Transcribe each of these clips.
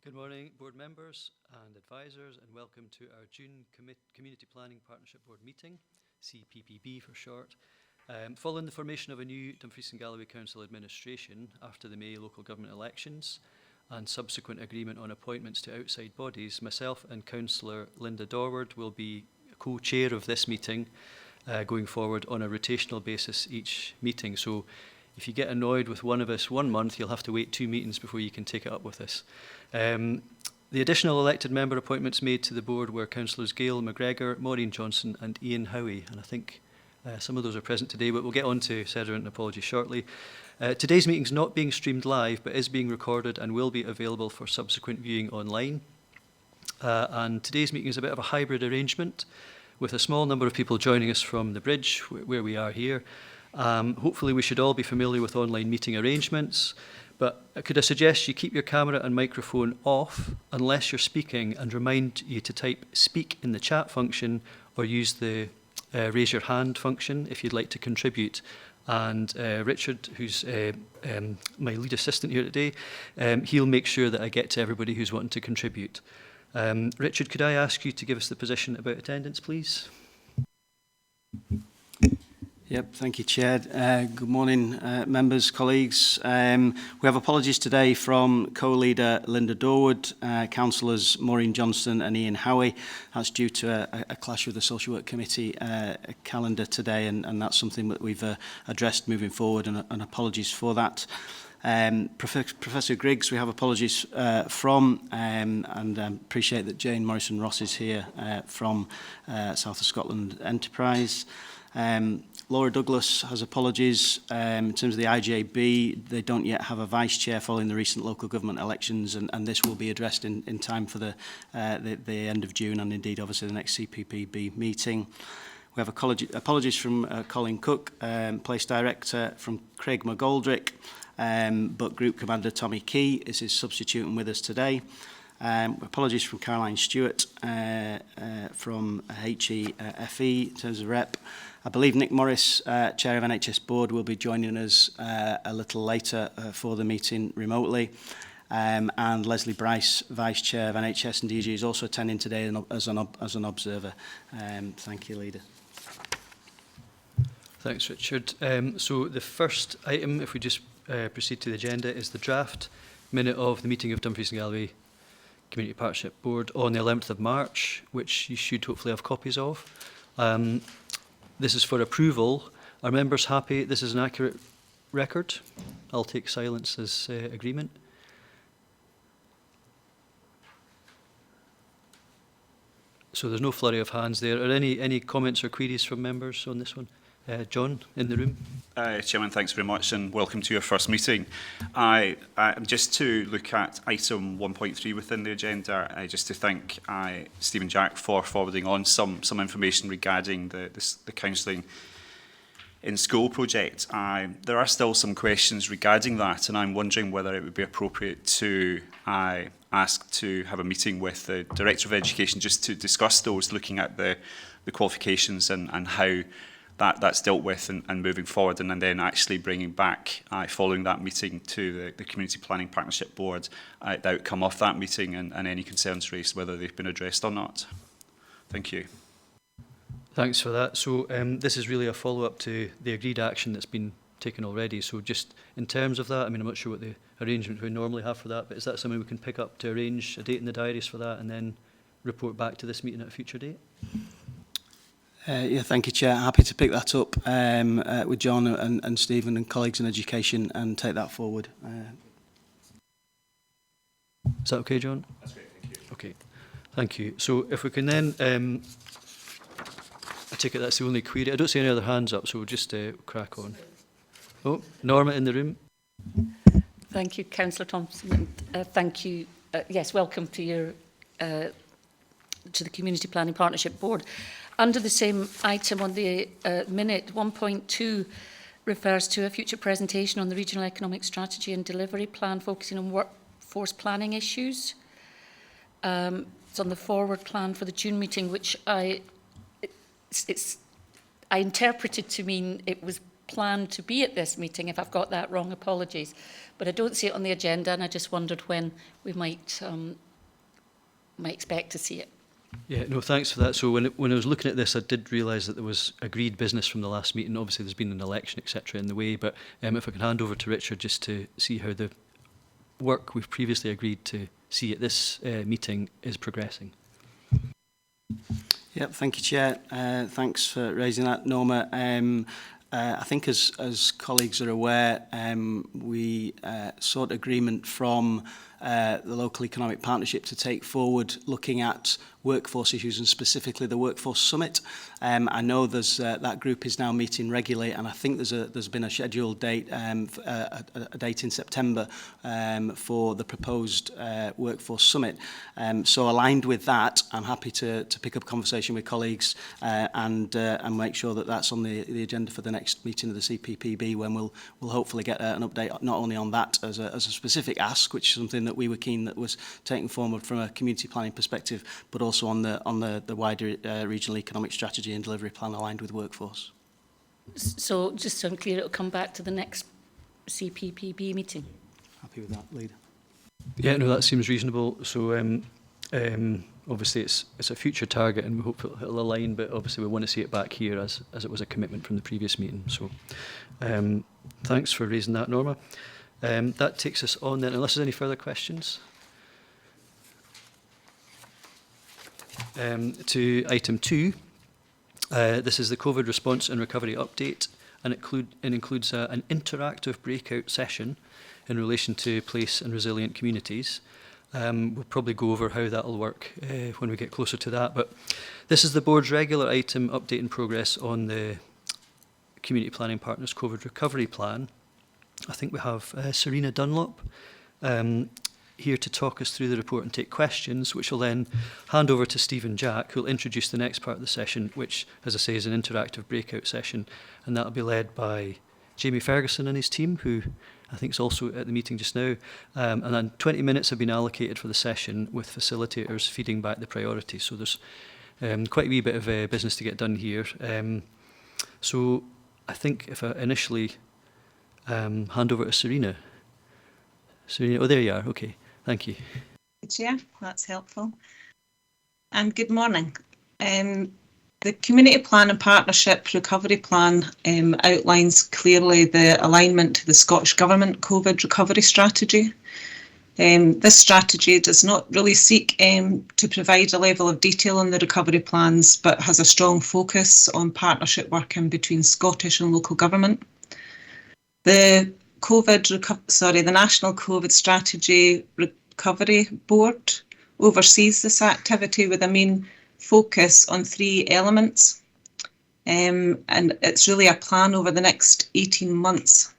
Good morning, board members and advisors, and welcome to our June Community Planning Partnership Board meeting, Cppb for short. Following the formation of a new Dumfries and Galloway Council administration after the May local government elections and subsequent agreement on appointments to outside bodies, myself and Councillor Linda Dorward will be co-chair of this meeting going forward on a rotational basis each meeting. So if you get annoyed with one of us 1 month, you'll have to wait 2 meetings before you can take it up with us. The additional elected member appointments made to the board were Councillors Gail McGregor, Maureen Johnson and Ian Howie, and I think some of those are present today, but we'll get on to Sediment and apologies shortly. Today's meeting is not being streamed live, but is being recorded and will be available for subsequent viewing online. And today's meeting is a bit of a hybrid arrangement, with a small number of people joining us from the bridge, where we are here. Hopefully we should all be familiar with online meeting arrangements, but could I suggest you keep your camera and microphone off unless you're speaking, and remind you to type speak in the chat function or use the raise your hand function if you'd like to contribute. And Richard, who's my lead assistant here today, he'll make sure that I get to everybody who's wanting to contribute. Richard, could I ask you to give us the position about attendance, please? Yep, thank you, Chair. Good morning, members, colleagues. We have apologies today from co-leader Linda Dorward, councillors Maureen Johnson and Ian Howie. That's due to a clash with the Social Work Committee calendar today, and that's something that we've addressed moving forward, and apologies for that. Professor Griggs, we have apologies from, and appreciate that Jane Morrison-Ross is here from South of Scotland Enterprise. Laura Douglas has apologies. In terms of the IJB, they don't yet have a vice chair following the recent local government elections, and this will be addressed in time for the end of June, and indeed obviously the next Cppb meeting. We have apologies from Colin Cook, Place Director, from Craig McGoldrick, but Group Commander Tommy Key is his substitute and with us today. Apologies from Caroline Stewart from HEFE in terms of rep. I believe Nick Morris, Chair of NHS Board, will be joining us a little later for the meeting remotely. And Leslie Bryce, Vice Chair of NHS and DG, is also attending today as an observer. Thank you, Leader. Thanks, Richard. So the first item, if we just proceed to the agenda, is the draft minute of the meeting of Dumfries and Galloway Community Partnership Board on the 11th of March, which you should hopefully have copies of. This is for approval. Are members happy this is an accurate record? I'll take silence as agreement. So there's no flurry of hands there. Are any comments or queries from members on this one? John, in the room. Chairman, thanks very much, and welcome to your first meeting. Just to look at item 1.3 within the agenda, just to thank Stephen Jack for forwarding on some information regarding the counselling in school project. There are still some questions regarding that, and I'm wondering whether it would be appropriate to ask to have a meeting with the Director of Education just to discuss those, looking at the qualifications and how that's dealt with and moving forward, and then actually bringing back, following that meeting, to the Community Planning Partnership Board, the outcome of that meeting and any concerns raised, whether they've been addressed or not. Thank you. Thanks for that. So this is really a follow-up to the agreed action that's been taken already. So just in terms of that, I mean, I'm not sure what the arrangement we normally have for that, but is that something we can pick up to arrange a date in the diaries for that and then report back to this meeting at a future date? Yeah, thank you, Chair. Happy to pick that up with John and Stephen and colleagues in education and take that forward. Is that okay, John? That's great, thank you. Okay, thank you. So if we can then, I take it that's the only query. I don't see any other hands up, so we'll just crack on. Oh, Norma in the room. Thank you, Councillor Thompson. Thank you. Yes, welcome to your to the Community Planning Partnership Board. Under the same item on the minute, 1.2 refers to a future presentation on the Regional Economic Strategy and Delivery Plan focusing on workforce planning issues. It's on the forward plan for the June meeting, which I interpreted to mean it was planned to be at this meeting. If I've got that wrong, apologies. But I don't see it on the agenda, and I just wondered when we might expect to see it. Yeah, no, thanks for that. So when I was looking at this, I did realise that there was agreed business from the last meeting. Obviously, there's been an election, etc., in the way. But if I can hand over to Richard just to see how the work we've previously agreed to see at this meeting is progressing. Yep, thank you, Chair. Thanks for raising that, Norma. I think as colleagues are aware, we sought agreement from the Local Economic Partnership to take forward looking at workforce issues and specifically the Workforce Summit. I know there's that group is now meeting regularly, and I think there's been a scheduled date, a date in September for the proposed Workforce Summit. So aligned with that, I'm happy to pick up a conversation with colleagues and make sure that that's on the agenda for the next meeting of the CPPB, when we'll hopefully get an update not only on that as a specific ask, which is something that we were keen that was taken forward from a community planning perspective, but also on the wider regional economic strategy and delivery plan aligned with workforce. So just so I'm clear, it'll come back to the next CPPB meeting. Happy with that, Leader? Yeah, no, that seems reasonable. So obviously it's a future target, and we hope it'll align, but obviously we want to see it back here as it was a commitment from the previous meeting. So thanks for raising that, Norma. That takes us on then, unless there's any further questions, to item 2. This is the COVID response and recovery update, and it includes an interactive breakout session in relation to place and resilient communities. We'll probably go over how that will work when we get closer to that, but this is the board's regular item updating progress on the Community Planning Partners COVID recovery plan. I think we have Serena Dunlop here to talk us through the report and take questions, which will then hand over to Stephen Jack, who will introduce the next part of the session, which, as I say, is an interactive breakout session, and that will be led by Jamie Ferguson and his team, who I think is also at the meeting just now. And then 20 minutes have been allocated for the session, with facilitators feeding back the priorities. So there's quite a wee bit of business to get done here. So I think if I initially hand over to Serena. Serena, oh, there you are. Okay, thank you. Chair, that's helpful. And good morning. The Community Plan and Partnership Recovery Plan outlines clearly the alignment to the Scottish Government COVID recovery strategy. This strategy does not really seek to provide a level of detail on the recovery plans, but has a strong focus on partnership working between Scottish and local government. The National COVID Strategy Recovery Board oversees this activity with a main focus on 3 elements, and it's really a plan over the next 18 months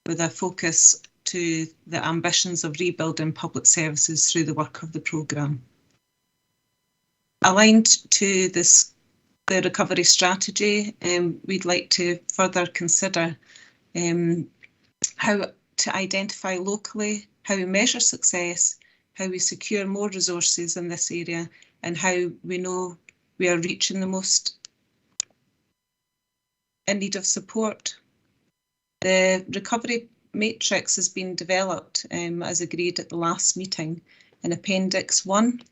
with a focus to the ambitions of rebuilding public services through the work of the programme. Aligned to the recovery strategy, we'd like to further consider how to identify locally, how we measure success, how we secure more resources in this area, and how we know we are reaching the most in need of support. The recovery matrix has been developed as agreed at the last meeting in Appendix 1,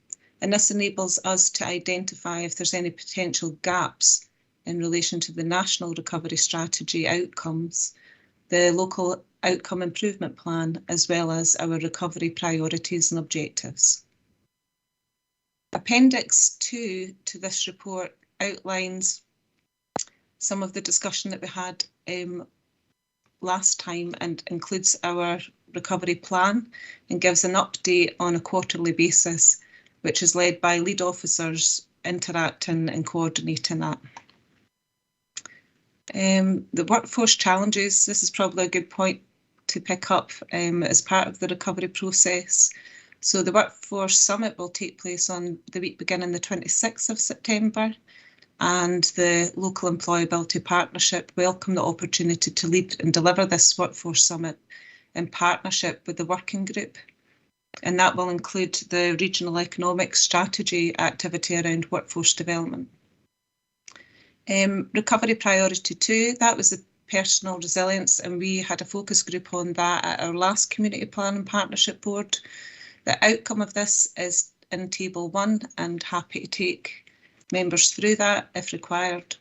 and this enables us to identify if there's any potential gaps in relation to the National Recovery Strategy outcomes, the Local Outcome Improvement Plan, as well as our recovery priorities and objectives. Appendix 2 to this report outlines some of the discussion that we had last time and includes our recovery plan and gives an update on a quarterly basis, which is led by lead officers interacting and coordinating that. The workforce challenges, this is probably a good point to pick up as part of the recovery process. So the Workforce Summit will take place on the week beginning the 26th of September, and the Local Employability Partnership welcome the opportunity to lead and deliver this Workforce Summit in partnership with the working group. And that will include the Regional Economic Strategy activity around workforce development. Recovery Priority 2, that was personal resilience, and we had a focus group on that at our last Community Planning Partnership Board. The outcome of this is in Table 1, and happy to take members through that if required.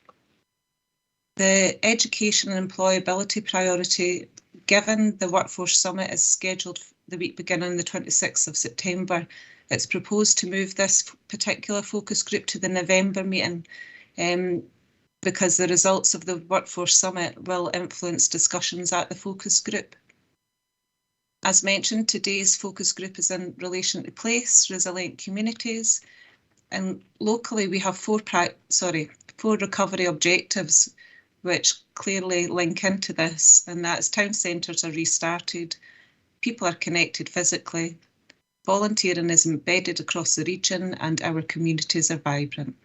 The education and employability priority, given the Workforce Summit is scheduled the week beginning the 26th of September, it's proposed to move this particular focus group to the November meeting because the results of the Workforce Summit will influence discussions at the focus group. As mentioned, today's focus group is in relation to place, resilient communities, and locally we have four recovery objectives which clearly link into this, and that's town centres are restarted, people are connected physically, volunteering is embedded across the region, and our communities are vibrant.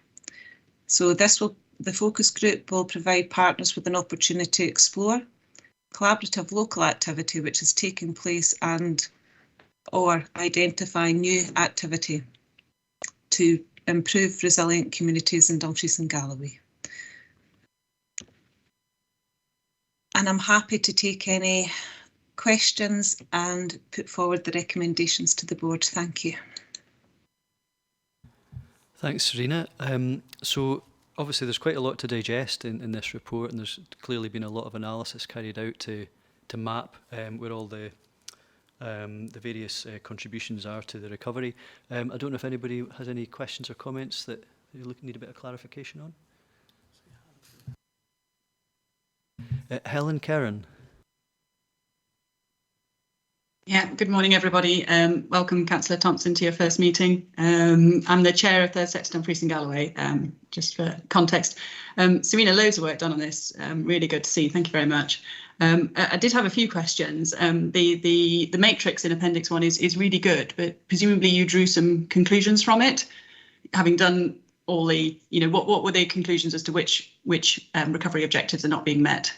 So the focus group will provide partners with an opportunity to explore collaborative local activity which is taking place or identify new activity to improve resilient communities in Dumfries and Galloway. And I'm happy to take any questions and put forward the recommendations to the board. Thank you. Thanks, Serena. So obviously there's quite a lot to digest in this report, and there's clearly been a lot of analysis carried out to map where all the various contributions are to the recovery. I don't know if anybody has any questions or comments that you need a bit of clarification on. Helen Kerran. Yeah, good morning, everybody. Welcome, Councillor Thompson, to your first meeting. I'm the chair of Third Sector Dumfries and Galloway, just for context. Serena, loads of work done on this. Really good to see. Thank you very much. I did have a few questions. The matrix in Appendix 1 is really good, but presumably you drew some conclusions from it, having done all the, what were the conclusions as to which recovery objectives are not being met?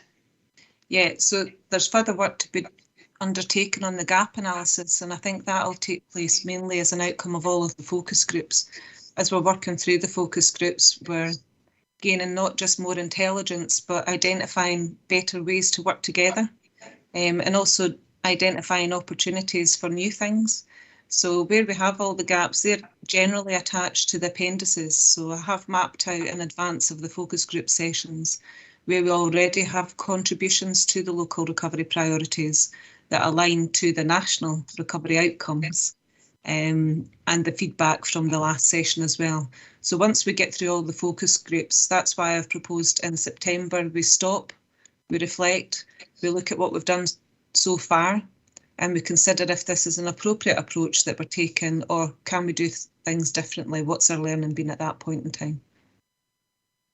Yeah, so there's further work to be undertaken on the gap analysis, and I think that will take place mainly as an outcome of all of the focus groups. As we're working through the focus groups, we're gaining not just more intelligence, but identifying better ways to work together, and also identifying opportunities for new things. So where we have all the gaps, they're generally attached to the appendices. So I have mapped out in advance of the focus group sessions where we already have contributions to the local recovery priorities that align to the national recovery outcomes, and the feedback from the last session as well. So once we get through all the focus groups, that's why I've proposed in September we stop, we reflect, we look at what we've done so far, and we consider if this is an appropriate approach that we're taking, or can we do things differently? What's our learning been at that point in time?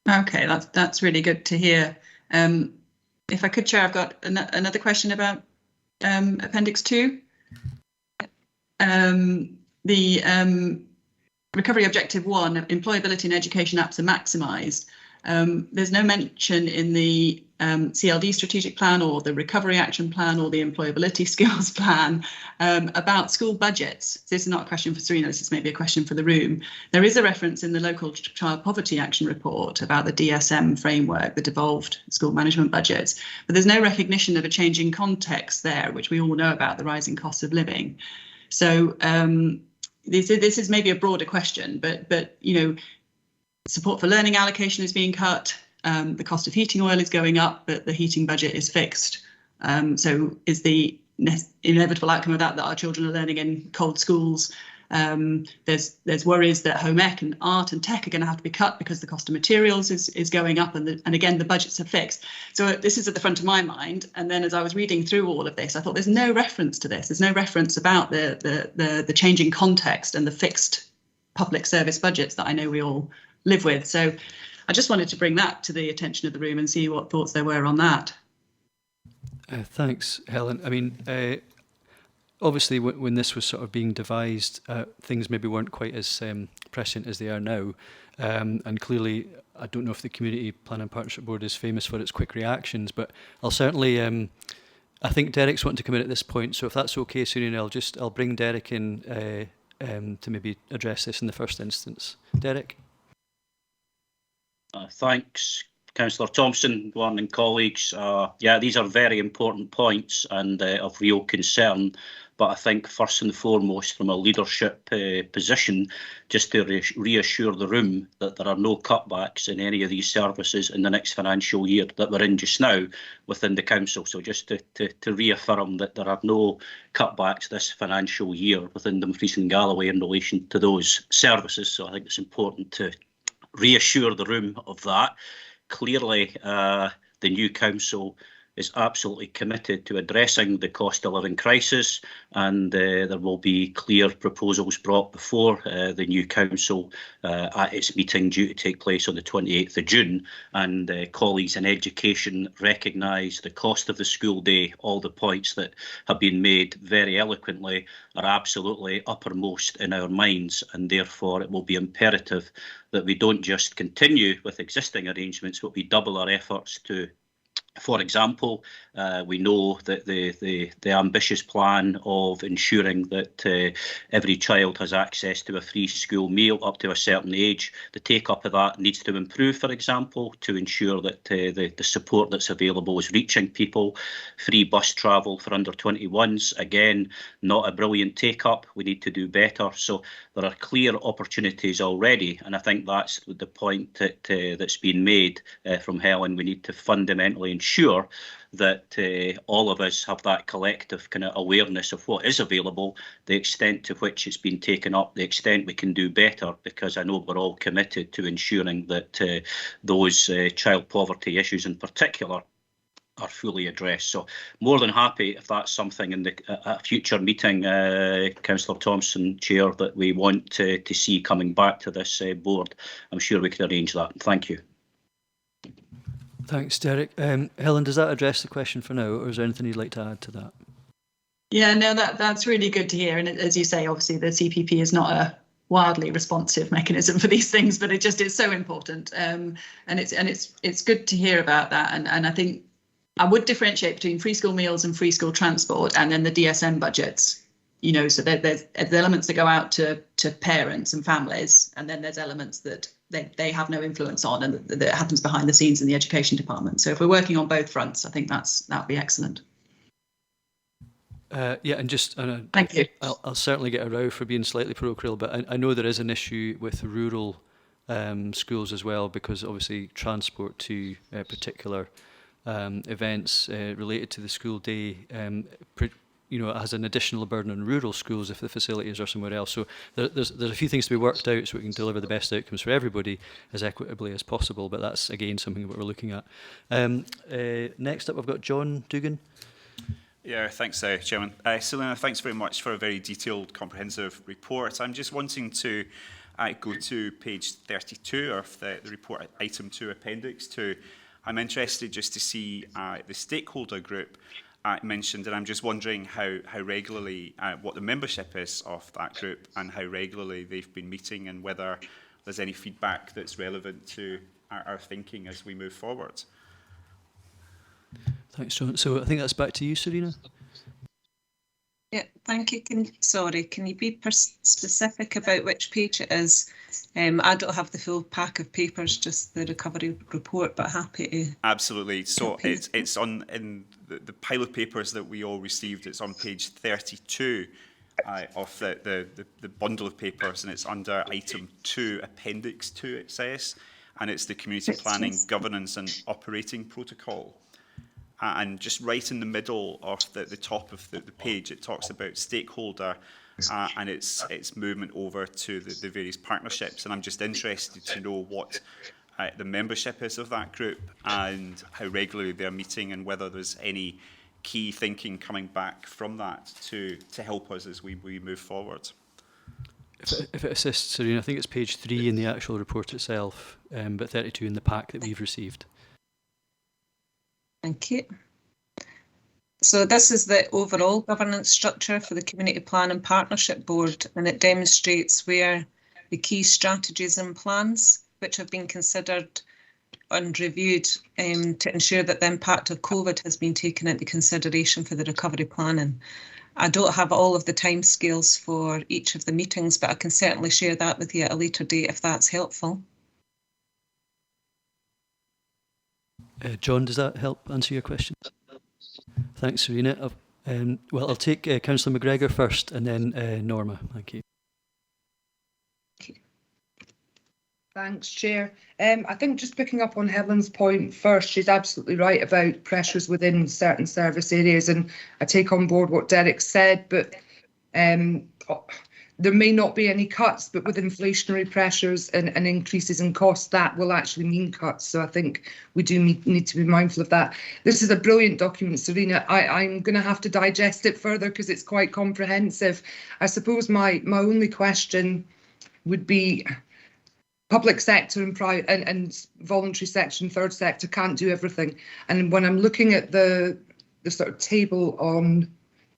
Okay, that's really good to hear. If I could, Chair, I've got another question about Appendix 2. The Recovery Objective 1, employability and education apps are maximised. There's no mention in the CLD strategic plan or the recovery action plan or the employability skills plan about school budgets. This is not a question for Serena, this is maybe a question for the room. There is a reference in the local child poverty action report about the DSM framework, the devolved school management budgets, but there's no recognition of a changing context there, which we all know about, the rising cost of living. So this is maybe a broader question, but support for learning allocation is being cut. The cost of heating oil is going up, but the heating budget is fixed. So is the inevitable outcome of that our children are learning in cold schools? There's worries that home ec and art and tech are going to have to be cut because the cost of materials is going up, and again the budgets are fixed. So this is at the front of my mind. And then as I was reading through all of this, I thought there's no reference to this. There's no reference about the changing context and the fixed public service budgets that I know we all live with. So I just wanted to bring that to the attention of the room and see what thoughts there were on that. Thanks, Helen. I mean, obviously when this was sort of being devised, things maybe weren't quite as prescient as they are now. And clearly, I don't know if the Community Planning Partnership Board is famous for its quick reactions, but I'll certainly, I think Derek's wanting to come in at this point. So if that's okay, Serena, I'll bring Derek in to maybe address this in the first instance. Derek? Thanks, Councillor Thompson. Good morning, colleagues. Yeah, these are very important points and of real concern. But I think first and foremost, from a leadership position, just to reassure the room that there are no cutbacks in any of these services in the next financial year that we're in just now within the council. So just to reaffirm that there are no cutbacks this financial year within Dumfries and Galloway in relation to those services. So I think it's important to reassure the room of that. Clearly, the new council is absolutely committed to addressing the cost of living crisis, and there will be clear proposals brought before the new council at its meeting due to take place on the 28th of June. And colleagues in education recognise the cost of the school day. All the points that have been made very eloquently are absolutely uppermost in our minds, and therefore it will be imperative that we don't just continue with existing arrangements, but we double our efforts to. For example, we know that the ambitious plan of ensuring that every child has access to a free school meal up to a certain age, the take-up of that needs to improve, for example, to ensure that the support that's available is reaching people. Free bus travel for under 21s, again, not a brilliant take-up. We need to do better. So there are clear opportunities already, and I think that's the point that's been made from Helen. We need to fundamentally ensure that all of us have that collective kind of awareness of what is available, the extent to which it's been taken up, the extent we can do better, because I know we're all committed to ensuring that those child poverty issues in particular are fully addressed. So more than happy if that's something in a future meeting, Councillor Thompson, Chair, that we want to see coming back to this board. I'm sure we can arrange that. Thank you. Thanks, Derek. Helen, does that address the question for now, or is there anything you'd like to add to that? Yeah, no, that's really good to hear. And as you say, obviously the CPP is not a wildly responsive mechanism for these things, but it just is so important. And it's good to hear about that. And I think I would differentiate between free school meals and free school transport, and then the DSM budgets. You know, so there's elements that go out to parents and families, and then there's elements that they have no influence on, and that happens behind the scenes in the education department. So if we're working on both fronts, I think that'd be excellent. Yeah, and just thank you. I'll certainly get a row for being slightly parochial, but I know there is an issue with rural schools as well, because obviously transport to particular events related to the school day, it has an additional burden on rural schools if the facilities are somewhere else. So there's a few things to be worked out so we can deliver the best outcomes for everybody as equitably as possible, but that's again something that we're looking at. Next up, we've got John Dugan. Yeah, thanks, Chairman. Selena, thanks very much for a very detailed, comprehensive report. I'm just wanting to go to page 32 of the report, item 2, appendix 2. I'm interested just to see the stakeholder group mentioned, and I'm just wondering how regularly, what the membership is of that group and how regularly they've been meeting, and whether there's any feedback that's relevant to our thinking as we move forward. Thanks, John. So I think that's back to you, Serena. Yeah, thank you. Can you be specific about which page it is? I don't have the full pack of papers, just the recovery report, but happy to. Absolutely. So it's on in the pile of papers that we all received. It's on page 32 of the bundle of papers, and it's under item 2, appendix 2. It says, and it's the community planning, governance, and operating protocol. And just right in the middle of the top of the page, it talks about stakeholder and its movement over to the various partnerships. And I'm just interested to know what the membership is of that group and how regularly they're meeting, and whether there's any key thinking coming back from that to help us as we move forward. If it assists, Serena, I think it's page 3 in the actual report itself, but 32 in the pack that we've received. Thank you. So this is the overall governance structure for the Community Plan and Partnership Board, and it demonstrates where the key strategies and plans which have been considered and reviewed to ensure that the impact of COVID has been taken into consideration for the recovery planning. I don't have all of the timescales for each of the meetings, but I can certainly share that with you at a later date if that's helpful. John, does that help answer your question? Thanks, Serena. Well, I'll take Councillor McGregor first and then Norma. Thank you. Thanks, Chair. I think just picking up on Helen's point first, she's absolutely right about pressures within certain service areas, and I take on board what Derek said, but there may not be any cuts, but with inflationary pressures and increases in costs, that will actually mean cuts. So I think we do need to be mindful of that. This is a brilliant document, Serena. I'm going to have to digest it further because it's quite comprehensive. I suppose my only question would be, public sector and private and voluntary sector and third sector can't do everything. And when I'm looking at the sort of table on,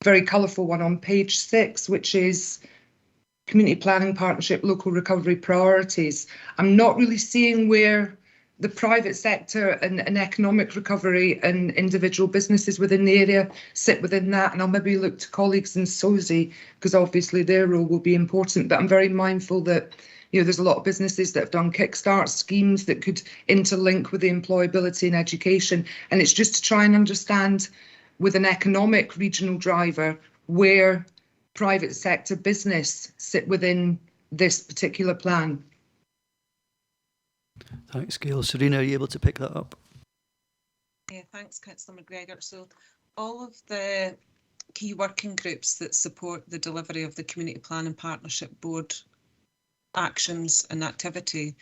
very colourful one on page 6, which is community planning partnership, local recovery priorities, I'm not really seeing where the private sector and economic recovery and individual businesses within the area sit within that. And I'll maybe look to colleagues in SOSI because obviously their role will be important. But I'm very mindful that there's a lot of businesses that have done kickstart schemes that could interlink with the employability and education. And it's just to try and understand with an economic regional driver where private sector business sit within this particular plan. Thanks, Gail. Serena, are you able to pick that up? Yeah, thanks, Councillor McGregor. So all of the key working groups that support the delivery of the Community Planning Partnership Board actions and activity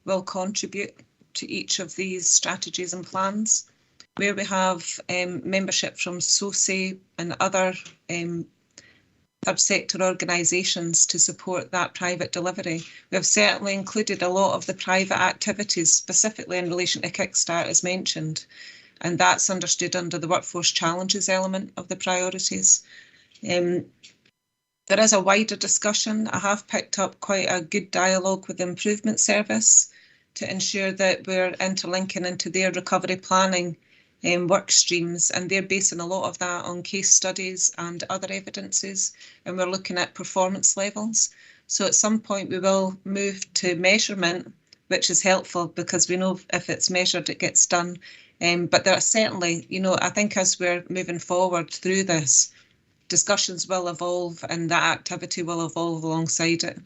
will contribute to each of these strategies and plans. Where we have membership from SOSI and other third sector organisations to support that private delivery, we have certainly included a lot of the private activities, specifically in relation to Kickstart, as mentioned, and that's understood under the workforce challenges element of the priorities. There is a wider discussion. I have picked up quite a good dialogue with the Improvement Service to ensure that we're interlinking into their recovery planning work streams, and they're basing a lot of that on case studies and other evidences, and we're looking at performance levels. So at some point we will move to measurement, which is helpful because we know if it's measured it gets done. But there are certainly, I think as we're moving forward through this, discussions will evolve and that activity will evolve alongside it.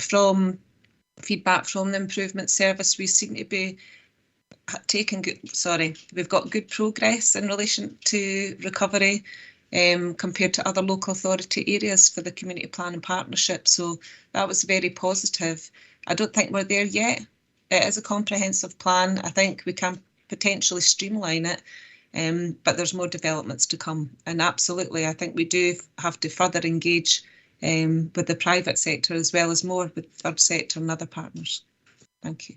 From feedback from the Improvement Service, we seem to be we've got good progress in relation to recovery compared to other local authority areas for the community planning partnership. So that was very positive. I don't think we're there yet. It is a comprehensive plan. I think we can potentially streamline it, but there's more developments to come. And absolutely, I think we do have to further engage with the private sector as well as more with third sector and other partners. Thank you.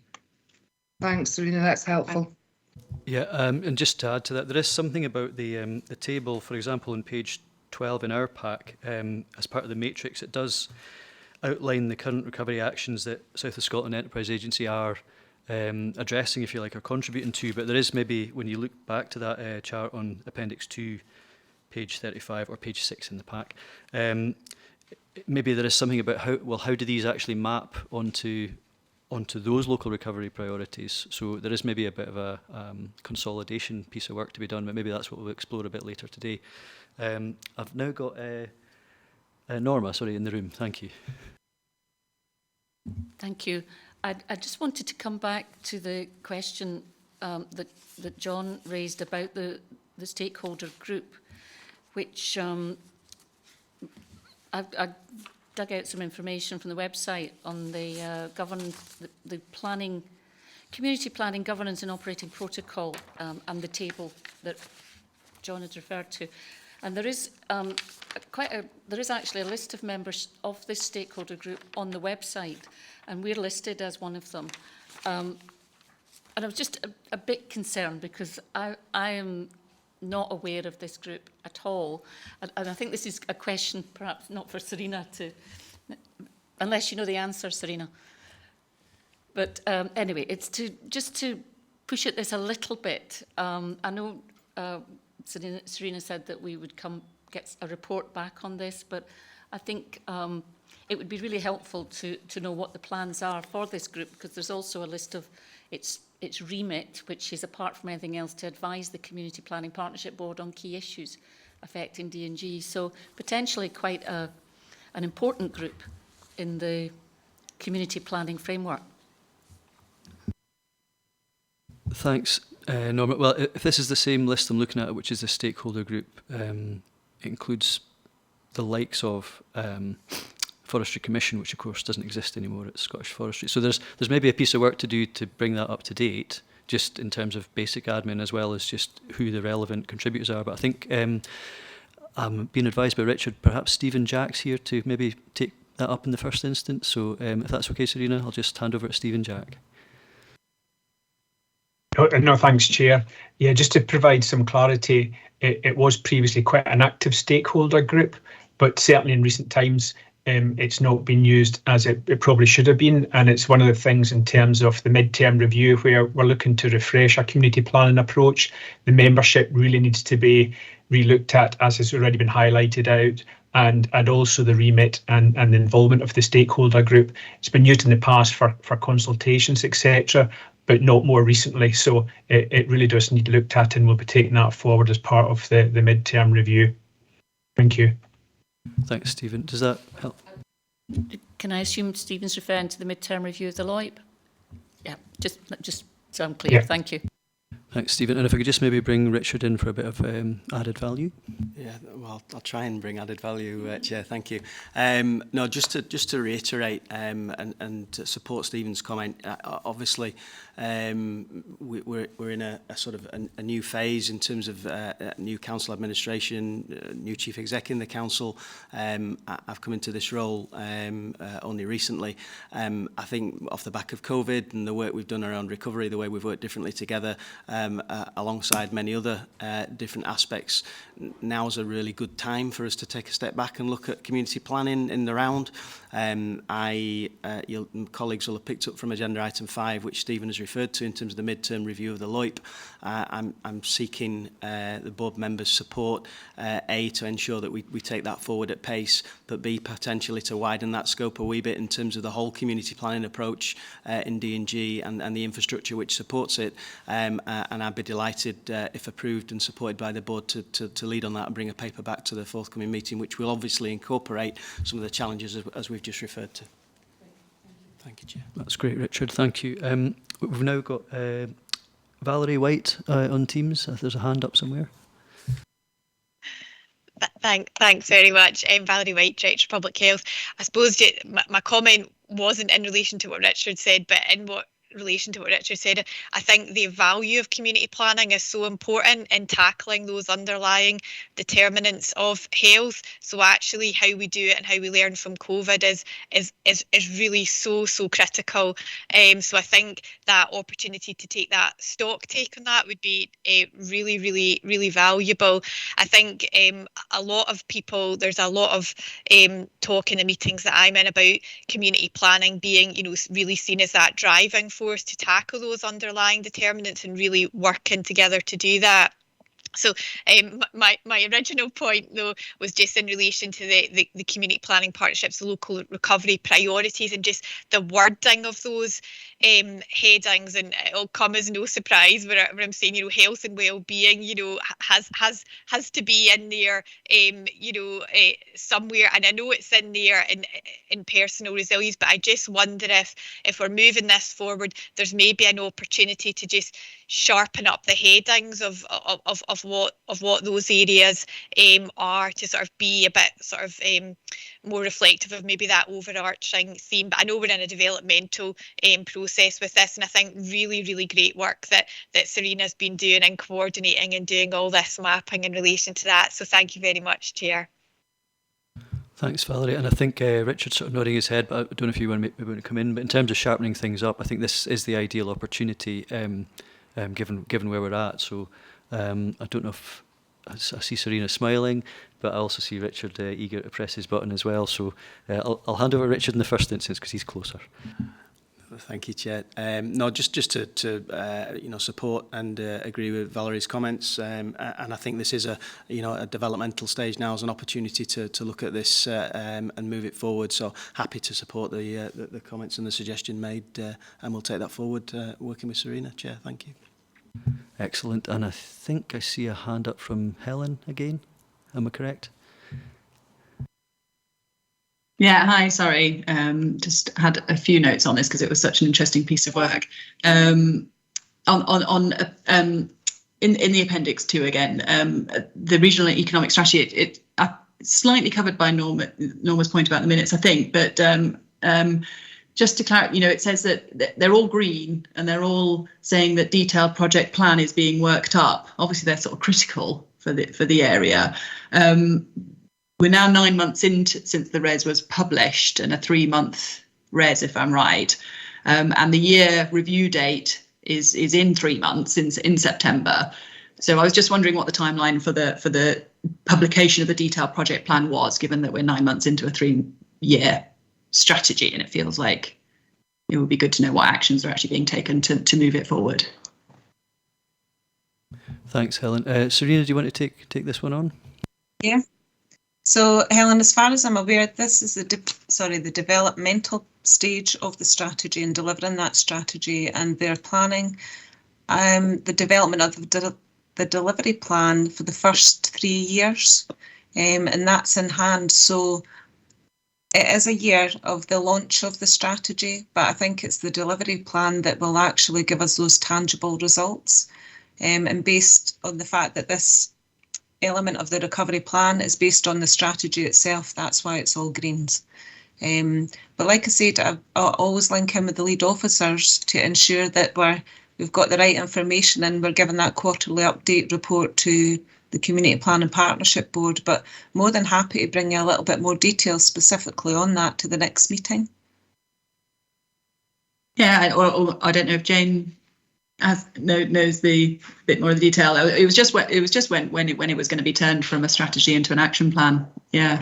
Thanks, Serena, that's helpful. Yeah, and just to add to that, there is something about the table, for example, on page 12 in our pack, as part of the matrix, it does outline the current recovery actions that South of Scotland Enterprise Agency are addressing, if you like, or contributing to, but there is maybe, when you look back to that chart on Appendix 2, page 35, or page 6 in the pack, maybe there is something about how do these actually map onto those local recovery priorities. So there is maybe a bit of a consolidation piece of work to be done, but maybe that's what we'll explore a bit later today. I've now got Norma, in the room. Thank you. Thank you. I just wanted to come back to the question that John raised about the stakeholder group, which I dug out some information from the website on the community planning governance and operating protocol, and the table that John had referred to. And there is there is actually a list of members of this stakeholder group on the website, and we're listed as one of them. And I was just a bit concerned because I am not aware of this group at all. And I think this is a question perhaps not for Serena unless you know the answer, Serena. But anyway, it's just to push at this a little bit. I know Serena said that we would get a report back on this, but I think it would be really helpful to know what the plans are for this group, because there's also a list of its remit, which is, apart from anything else, to advise the Community Planning Partnership Board on key issues affecting D&G. So potentially quite an important group in the community planning framework. Thanks, Norma. Well, if this is the same list I'm looking at, which is the stakeholder group, it includes the likes of Forestry Commission, which of course doesn't exist anymore at Scottish Forestry. So there's maybe a piece of work to do to bring that up to date, just in terms of basic admin as well as just who the relevant contributors are. But I think I'm being advised by Richard, perhaps Stephen Jack's here to maybe take that up in the first instance. So if that's okay, Serena, I'll just hand over to Stephen Jack. No, thanks, Chair. Yeah, just to provide some clarity, it was previously quite an active stakeholder group, but certainly in recent times, it's not been used as it probably should have been. And it's one of the things in terms of the mid-term review where we're looking to refresh our community planning approach. The membership really needs to be re-looked at, as has already been highlighted out, and also the remit and the involvement of the stakeholder group. It's been used in the past for consultations, etc., but not more recently. So it really does need looked at, and we'll be taking that forward as part of the mid-term review. Thank you. Thanks, Stephen. Does that help? Can I assume Stephen's referring to the mid-term review of the LOIP? Yeah, just so I'm clear. Yeah. Thank you. Thanks, Stephen. And if I could just maybe bring Richard in for a bit of added value. Yeah, well, I'll try and bring added value, Chair. Thank you. No, just to reiterate and to support Stephen's comment. Obviously, we're in a sort of a new phase in terms of new council administration, new chief exec in the council. I've come into this role only recently. I think off the back of COVID and the work we've done around recovery, the way we've worked differently together, alongside many other different aspects, now's a really good time for us to take a step back and look at community planning in the round. Your colleagues will have picked up from agenda item 5, which Stephen has referred to in terms of the mid-term review of the LOIP. I'm seeking the board members' support, A, to ensure that we take that forward at pace, but B, potentially to widen that scope a wee bit in terms of the whole community planning approach in D&G and the infrastructure which supports it. And I'd be delighted, if approved and supported by the board, to lead on that and bring a paper back to the forthcoming meeting, which will obviously incorporate some of the challenges as we've just referred to. Thank you, Chair. That's great, Richard. Thank you. We've now got Valerie White on Teams. There's a hand up somewhere. Thanks very much. Valerie White, Director of Public Health. I suppose my comment wasn't in relation to what Richard said, but in relation to what Richard said, I think the value of community planning is so important in tackling those underlying determinants of health. So actually how we do it and how we learn from COVID is really so critical. So I think that opportunity to take that stock take on that would be really valuable. I think a lot of people, there's a lot of talk in the meetings that I'm in about community planning being, really seen as that driving force to tackle those underlying determinants and really working together to do that. So my original point, though, was just in relation to the community planning partnerships, the local recovery priorities, and just the wording of those headings. And it'll come as no surprise where I'm saying, health and well-being, has to be in there, somewhere. And I know it's in there in personal resilience, but I just wonder if we're moving this forward, there's maybe an opportunity to just sharpen up the headings of what those areas are, to sort of be a bit more reflective of maybe that overarching theme. But I know we're in a developmental process with this, and I think really great work that Serena's been doing and coordinating and doing all this mapping in relation to that. So thank you very much, Chair. Thanks, Valerie. And I think Richard's sort of nodding his head, but I don't know if you want to come in. But in terms of sharpening things up, I think this is the ideal opportunity, given where we're at. So I don't know if I see Serena smiling, but I also see Richard eager to press his button as well. So I'll hand over to Richard in the first instance because he's closer. Thank you, Chair. No, just to support and agree with Valerie's comments, and I think this is a developmental stage now as an opportunity to look at this and move it forward. So happy to support the comments and the suggestion made, and we'll take that forward working with Serena. Chair, thank you. Excellent. And I think I see a hand up from Helen again. Am I correct? Yeah, hi, sorry. Just had a few notes on this because it was such an interesting piece of work. In the Appendix 2 again, the regional economic strategy, it's slightly covered by Norma's point about the minutes, I think, but just to clarify, it says that they're all green and they're all saying that detailed project plan is being worked up. Obviously, they're sort of critical for the area. We're now 9 months since the RES was published, and a 3-month RES, if I'm right. And the year review date is in 3 months, in September. So I was just wondering what the timeline for the publication of the detailed project plan was, given that we're 9 months into a 3-year strategy, and it feels like it would be good to know what actions are actually being taken to move it forward. Thanks, Helen. Serena, do you want to take this one on? Yeah. So, Helen, as far as I'm aware, this is the developmental stage of the strategy and delivering that strategy, and they're planning the development of the delivery plan for the first 3 years, and that's in hand. So it is a year of the launch of the strategy, but I think it's the delivery plan that will actually give us those tangible results, and based on the fact that this element of the recovery plan is based on the strategy itself. That's why it's all greens. But like I said, I always link in with the lead officers to ensure that we've got the right information and we're giving that quarterly update report to the Community Planning Partnership Board. But more than happy to bring you a little bit more detail specifically on that to the next meeting. Yeah, or I don't know if Jane knows the bit more of the detail. It was just when it was going to be turned from a strategy into an action plan. Yeah.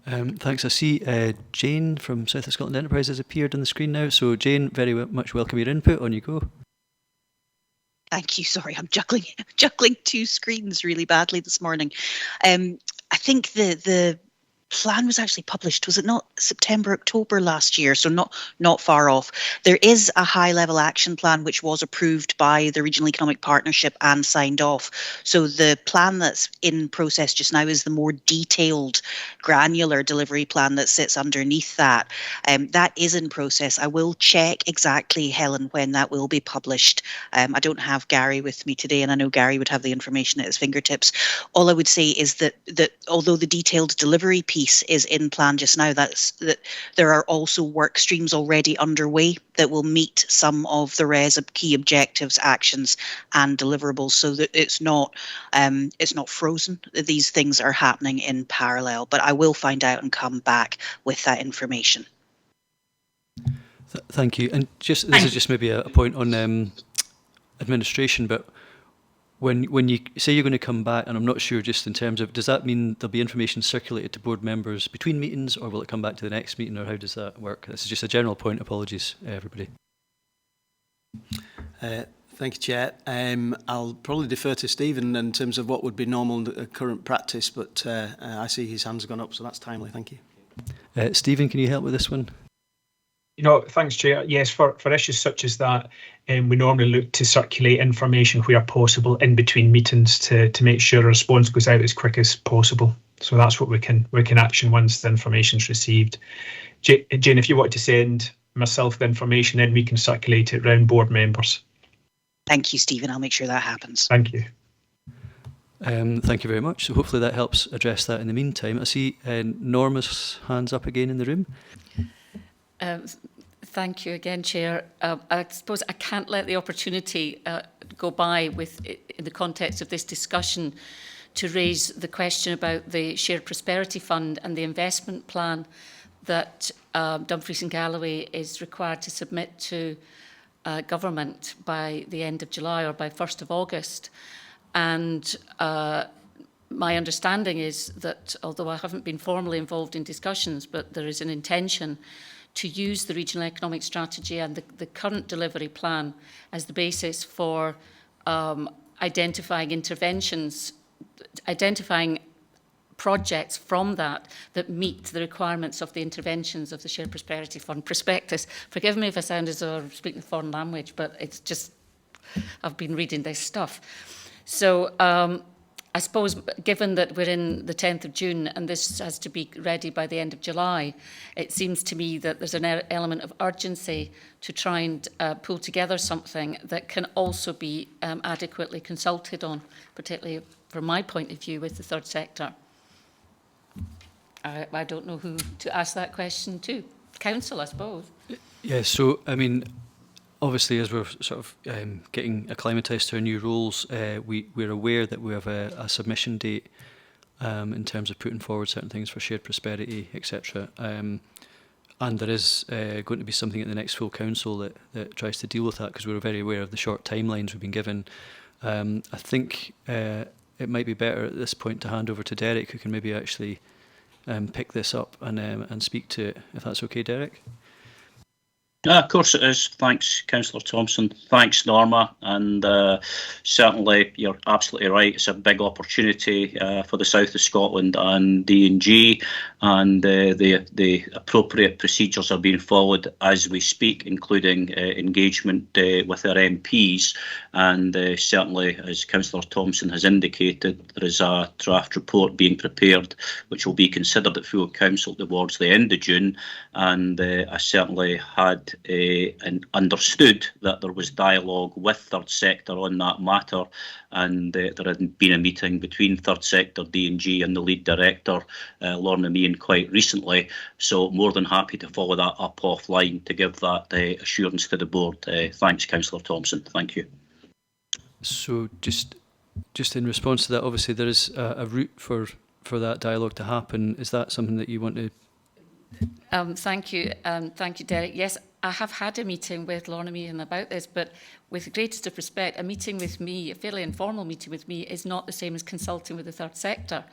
Thanks. I see Jane from South of Scotland Enterprise has appeared on the screen now. So Jane, very much welcome your input. On you go. Thank you. Sorry, I'm juggling 2 screens really badly this morning. I think the plan was actually published, was it not September, October last year? So not far off. There is a high-level action plan which was approved by the Regional Economic Partnership and signed off. So the plan that's in process just now is the more detailed, granular delivery plan that sits underneath that. That is in process. I will check exactly, Helen, when that will be published. I don't have Gary with me today, and I know Gary would have the information at his fingertips. All I would say is that although the detailed delivery piece is in plan just now, that there are also work streams already underway that will meet some of the RES key objectives, actions and deliverables, so that it's not frozen. These things are happening in parallel, but I will find out and come back with that information. Thank you. And this is just maybe a point on administration, but when you say you're going to come back, and I'm not sure just in terms of, does that mean there'll be information circulated to board members between meetings, or will it come back to the next meeting, or how does that work? This is just a general point. Apologies, everybody. Thank you, Chair. I'll probably defer to Stephen in terms of what would be normal current practice, but I see his hand's gone up, so that's timely. Thank you. Stephen, can you help with this one? Thanks, Chair. Yes, for issues such as that, we normally look to circulate information where possible in between meetings to make sure a response goes out as quick as possible. So that's what we can action once the information's received. Jane, if you want to send myself the information, then we can circulate it around board members. Thank you, Stephen. I'll make sure that happens. Thank you. Thank you very much. So hopefully that helps address that in the meantime. I see Norma's hands up again in the room. Thank you again, Chair. I suppose I can't let the opportunity go by in the context of this discussion to raise the question about the Shared Prosperity Fund and the investment plan that Dumfries and Galloway is required to submit to government by the end of July or by 1st of August. And my understanding is that, although I haven't been formally involved in discussions, but there is an intention to use the regional economic strategy and the current delivery plan as the basis for identifying interventions, identifying projects from that meet the requirements of the interventions of the Shared Prosperity Fund prospectus. Forgive me if I sound as though I'm speaking a foreign language, but it's just, I've been reading this stuff. So I suppose, given that we're in the 10th of June and this has to be ready by the end of July, it seems to me that there's an element of urgency to try and pull together something that can also be adequately consulted on, particularly from my point of view with the third sector. I don't know who to ask that question to. Council, I suppose. Yeah, so, I mean, obviously, as we're sort of getting acclimatised to our new roles, we're aware that we have a submission date in terms of putting forward certain things for shared prosperity, etc. And there is going to be something at the next full council that tries to deal with that, because we're very aware of the short timelines we've been given. I think it might be better at this point to hand over to Derek, who can maybe actually pick this up and speak to it, if that's okay, Derek. Yeah, of course it is. Thanks, Councillor Thompson. Thanks, Norma. And certainly, you're absolutely right. It's a big opportunity for the south of Scotland and D&G, and the appropriate procedures are being followed as we speak, including engagement with our MPs. And certainly, as Councillor Thompson has indicated, there is a draft report being prepared, which will be considered at full council towards the end of June. And I certainly had and understood that there was dialogue with third sector on that matter, and there had been a meeting between third sector, D&G, and the lead director, Lorna Meehan, quite recently. So more than happy to follow that up offline to give that assurance to the board. Thanks, Councillor Thompson. Thank you. So just in response to that, obviously there is a route for that dialogue to happen. Is that something that you want to? Thank you, Derek. Yes, I have had a meeting with Lorna Meehan about this, but with the greatest of respect, a meeting with me, a fairly informal meeting with me, is not the same as consulting with the third sector.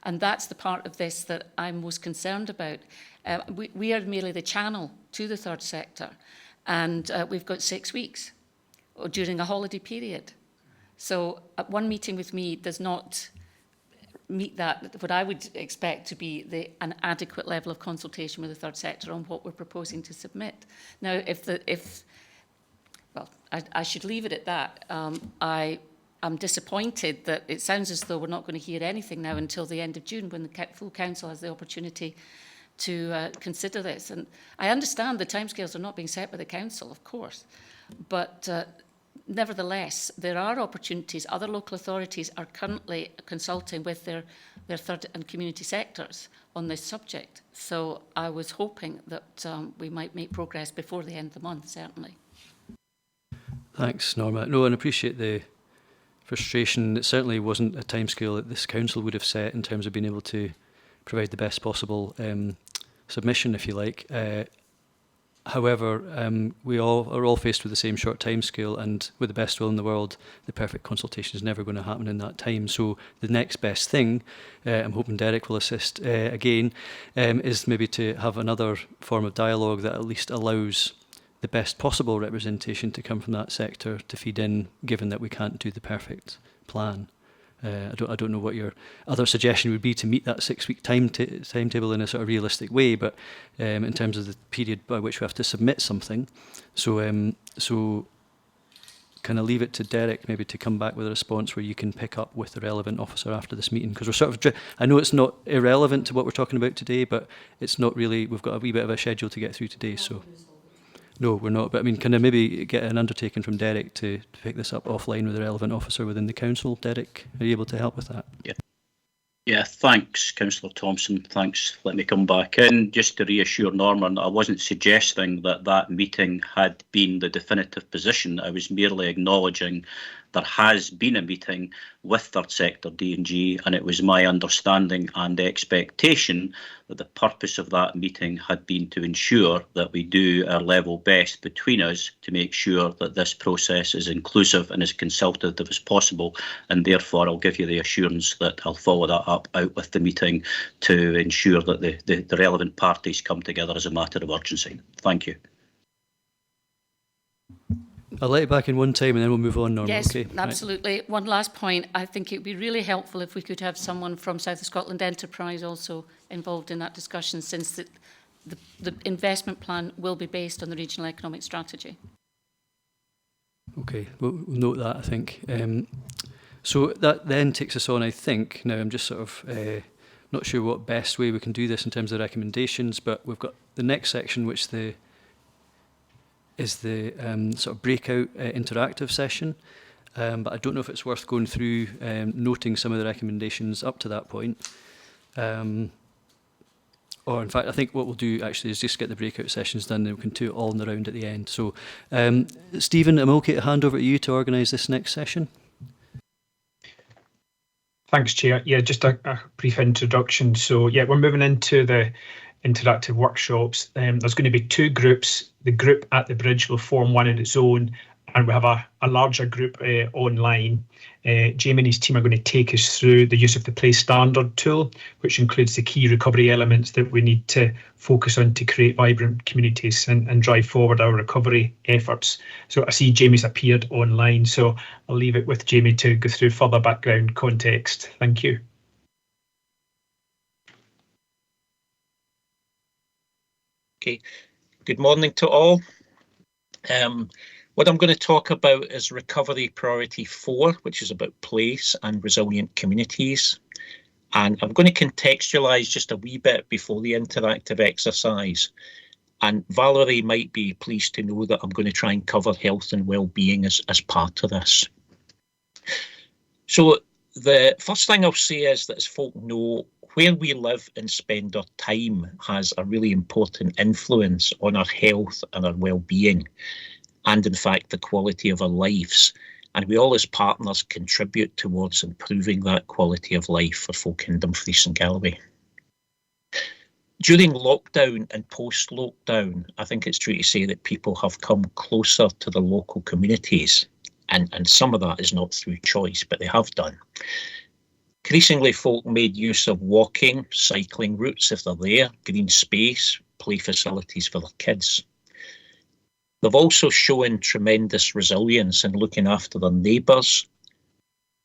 And that's the part of this that I'm most concerned about. We are merely the channel to the third sector, and we've got 6 weeks during a holiday period. So one meeting with me does not meet that, what I would expect to be an adequate level of consultation with the third sector on what we're proposing to submit. Now, I should leave it at that. I'm disappointed that it sounds as though we're not going to hear anything now until the end of June, when the full council has the opportunity to consider this. And I understand the timescales are not being set by the council, of course, but nevertheless, there are opportunities. Other local authorities are currently consulting with their third and community sectors on this subject. So I was hoping that we might make progress before the end of the month, certainly. Thanks, Norma. No, and I appreciate the frustration. It certainly wasn't a timescale that this council would have set in terms of being able to provide the best possible submission, if you like. However, we are all faced with the same short timescale, and with the best will in the world, the perfect consultation is never going to happen in that time. So the next best thing, I'm hoping Derek will assist again, is maybe to have another form of dialogue that at least allows the best possible representation to come from that sector to feed in, given that we can't do the perfect plan. I don't know what your other suggestion would be to meet that 6-week timetable in a sort of realistic way, but in terms of the period by which we have to submit something. So kind of leave it to Derek maybe to come back with a response where you can pick up with the relevant officer after this meeting, because we're sort of, I know it's not irrelevant to what we're talking about today, but it's not really, we've got a wee bit of a schedule to get through today, so. No, we're not. But I mean, can I maybe get an undertaking from Derek to pick this up offline with the relevant officer within the council? Derek, are you able to help with that? Yeah, thanks, Councillor Thompson. Thanks. Let me come back in. Just to reassure Norman, I wasn't suggesting that meeting had been the definitive position. I was merely acknowledging there has been a meeting with third sector D&G, and it was my understanding and expectation that the purpose of that meeting had been to ensure that we do our level best between us to make sure that this process is inclusive and as consultative as possible, and therefore I'll give you the assurance that I'll follow that up out with the meeting to ensure that the relevant parties come together as a matter of urgency. Thank you. I'll let you back in one time and then we'll move on, Norma. Yes, okay? absolutely. Right. One last point. I think it would be really helpful if we could have someone from South of Scotland Enterprise also involved in that discussion, since the investment plan will be based on the regional economic strategy. Okay, we'll note that, I think. So that then takes us on, I think. Now, I'm just sort of not sure what best way we can do this in terms of recommendations, but we've got the next section, which is the sort of breakout interactive session. But I don't know if it's worth going through noting some of the recommendations up to that point. Or in fact, I think what we'll do actually is just get the breakout sessions done and we can do it all in the round at the end. So Stephen, am I okay to hand over to you to organise this next session? Thanks, Chair. Yeah, just a brief introduction. So yeah, we're moving into the interactive workshops. There's going to be two groups. The group at the bridge will form one on its own, and we have a larger group online. Jamie and his team are going to take us through the use of the Place Standard tool, which includes the key recovery elements that we need to focus on to create vibrant communities and drive forward our recovery efforts. So I see Jamie's appeared online, so I'll leave it with Jamie to go through further background context. Thank you. Okay, good morning to all. What I'm going to talk about is Recovery Priority 4, which is about place and resilient communities. And I'm going to contextualise just a wee bit before the interactive exercise. And Valerie might be pleased to know that I'm going to try and cover health and well-being as part of this. So the first thing I'll say is that, as folk know, where we live and spend our time has a really important influence on our health and our well-being, and in fact the quality of our lives. And we all as partners contribute towards improving that quality of life for folk in Dumfries and Galloway. During lockdown and post-lockdown, I think it's true to say that people have come closer to their local communities, and some of that is not through choice, but they have done. Increasingly, folk made use of walking, cycling routes if they're there, green space, play facilities for their kids. They've also shown tremendous resilience in looking after their neighbours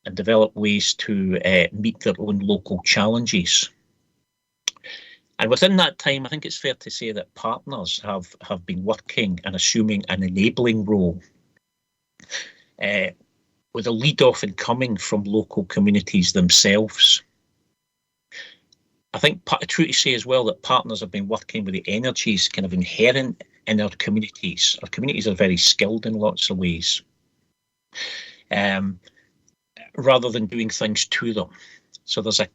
and developed ways to meet their own local challenges. And within that time, I think it's fair to say that partners have been working and assuming an enabling role, with a lead often coming from local communities themselves. I think true to say as well that partners have been working with the energies kind of inherent in our communities. Our communities are very skilled in lots of ways, rather than doing things to them. So there's a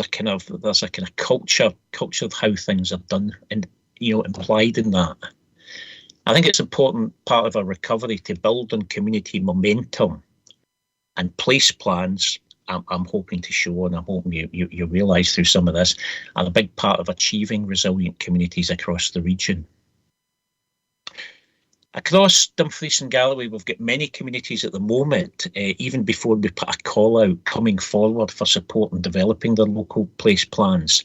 kind of culture of how things are done, and implied in that. I think it's important part of our recovery to build on community momentum, and place plans, I'm hoping to show, and I'm hoping you realise through some of this, are a big part of achieving resilient communities across the region. Across Dumfries and Galloway, we've got many communities at the moment, even before we put a call out, coming forward for support in developing their local place plans.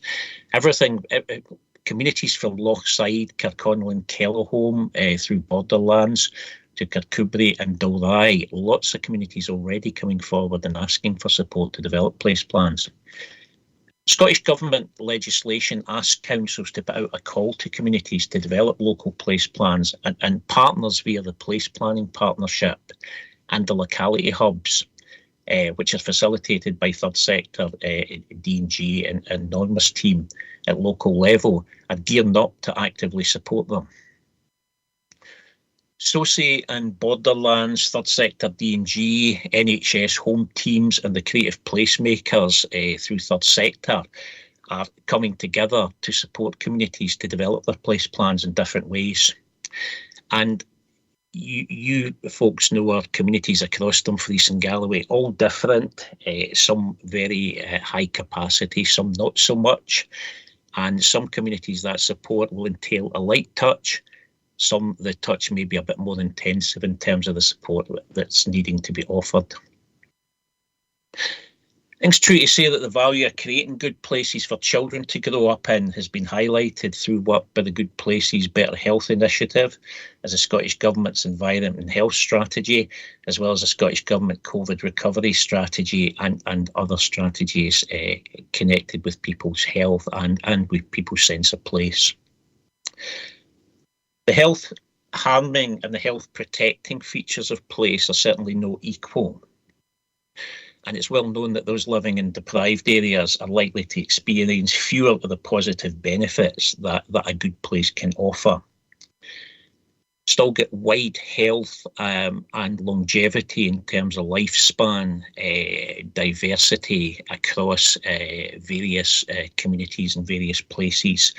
Communities from Lochside, Kirkconnell and Kellerholm, through Borderlands to Cppb and Dalry. Lots of communities already coming forward and asking for support to develop place plans. Scottish Government legislation asks councils to put out a call to communities to develop local place plans, and partners via the Place Planning Partnership and the locality hubs, which are facilitated by third sector D&G and Norma's team at local level, are gearing up to actively support them. SOCI and Borderlands, third sector D&G, NHS home teams and the creative placemakers through third sector are coming together to support communities to develop their place plans in different ways. And you folks know our communities across Dumfries and Galloway, all different, some very high capacity, some not so much. And some communities that support will entail a light touch. Some, the touch may be a bit more intensive in terms of the support that's needing to be offered. I think it's true to say that the value of creating good places for children to grow up in has been highlighted through work by the Good Places Better Health Initiative, as the Scottish Government's Environment and Health Strategy, as well as the Scottish Government COVID Recovery Strategy and other strategies connected with people's health and with people's sense of place. The health harming and the health protecting features of place are certainly no equal. And it's well known that those living in deprived areas are likely to experience fewer of the positive benefits that a good place can offer. Still get wide health and longevity in terms of lifespan, diversity across various communities and various places.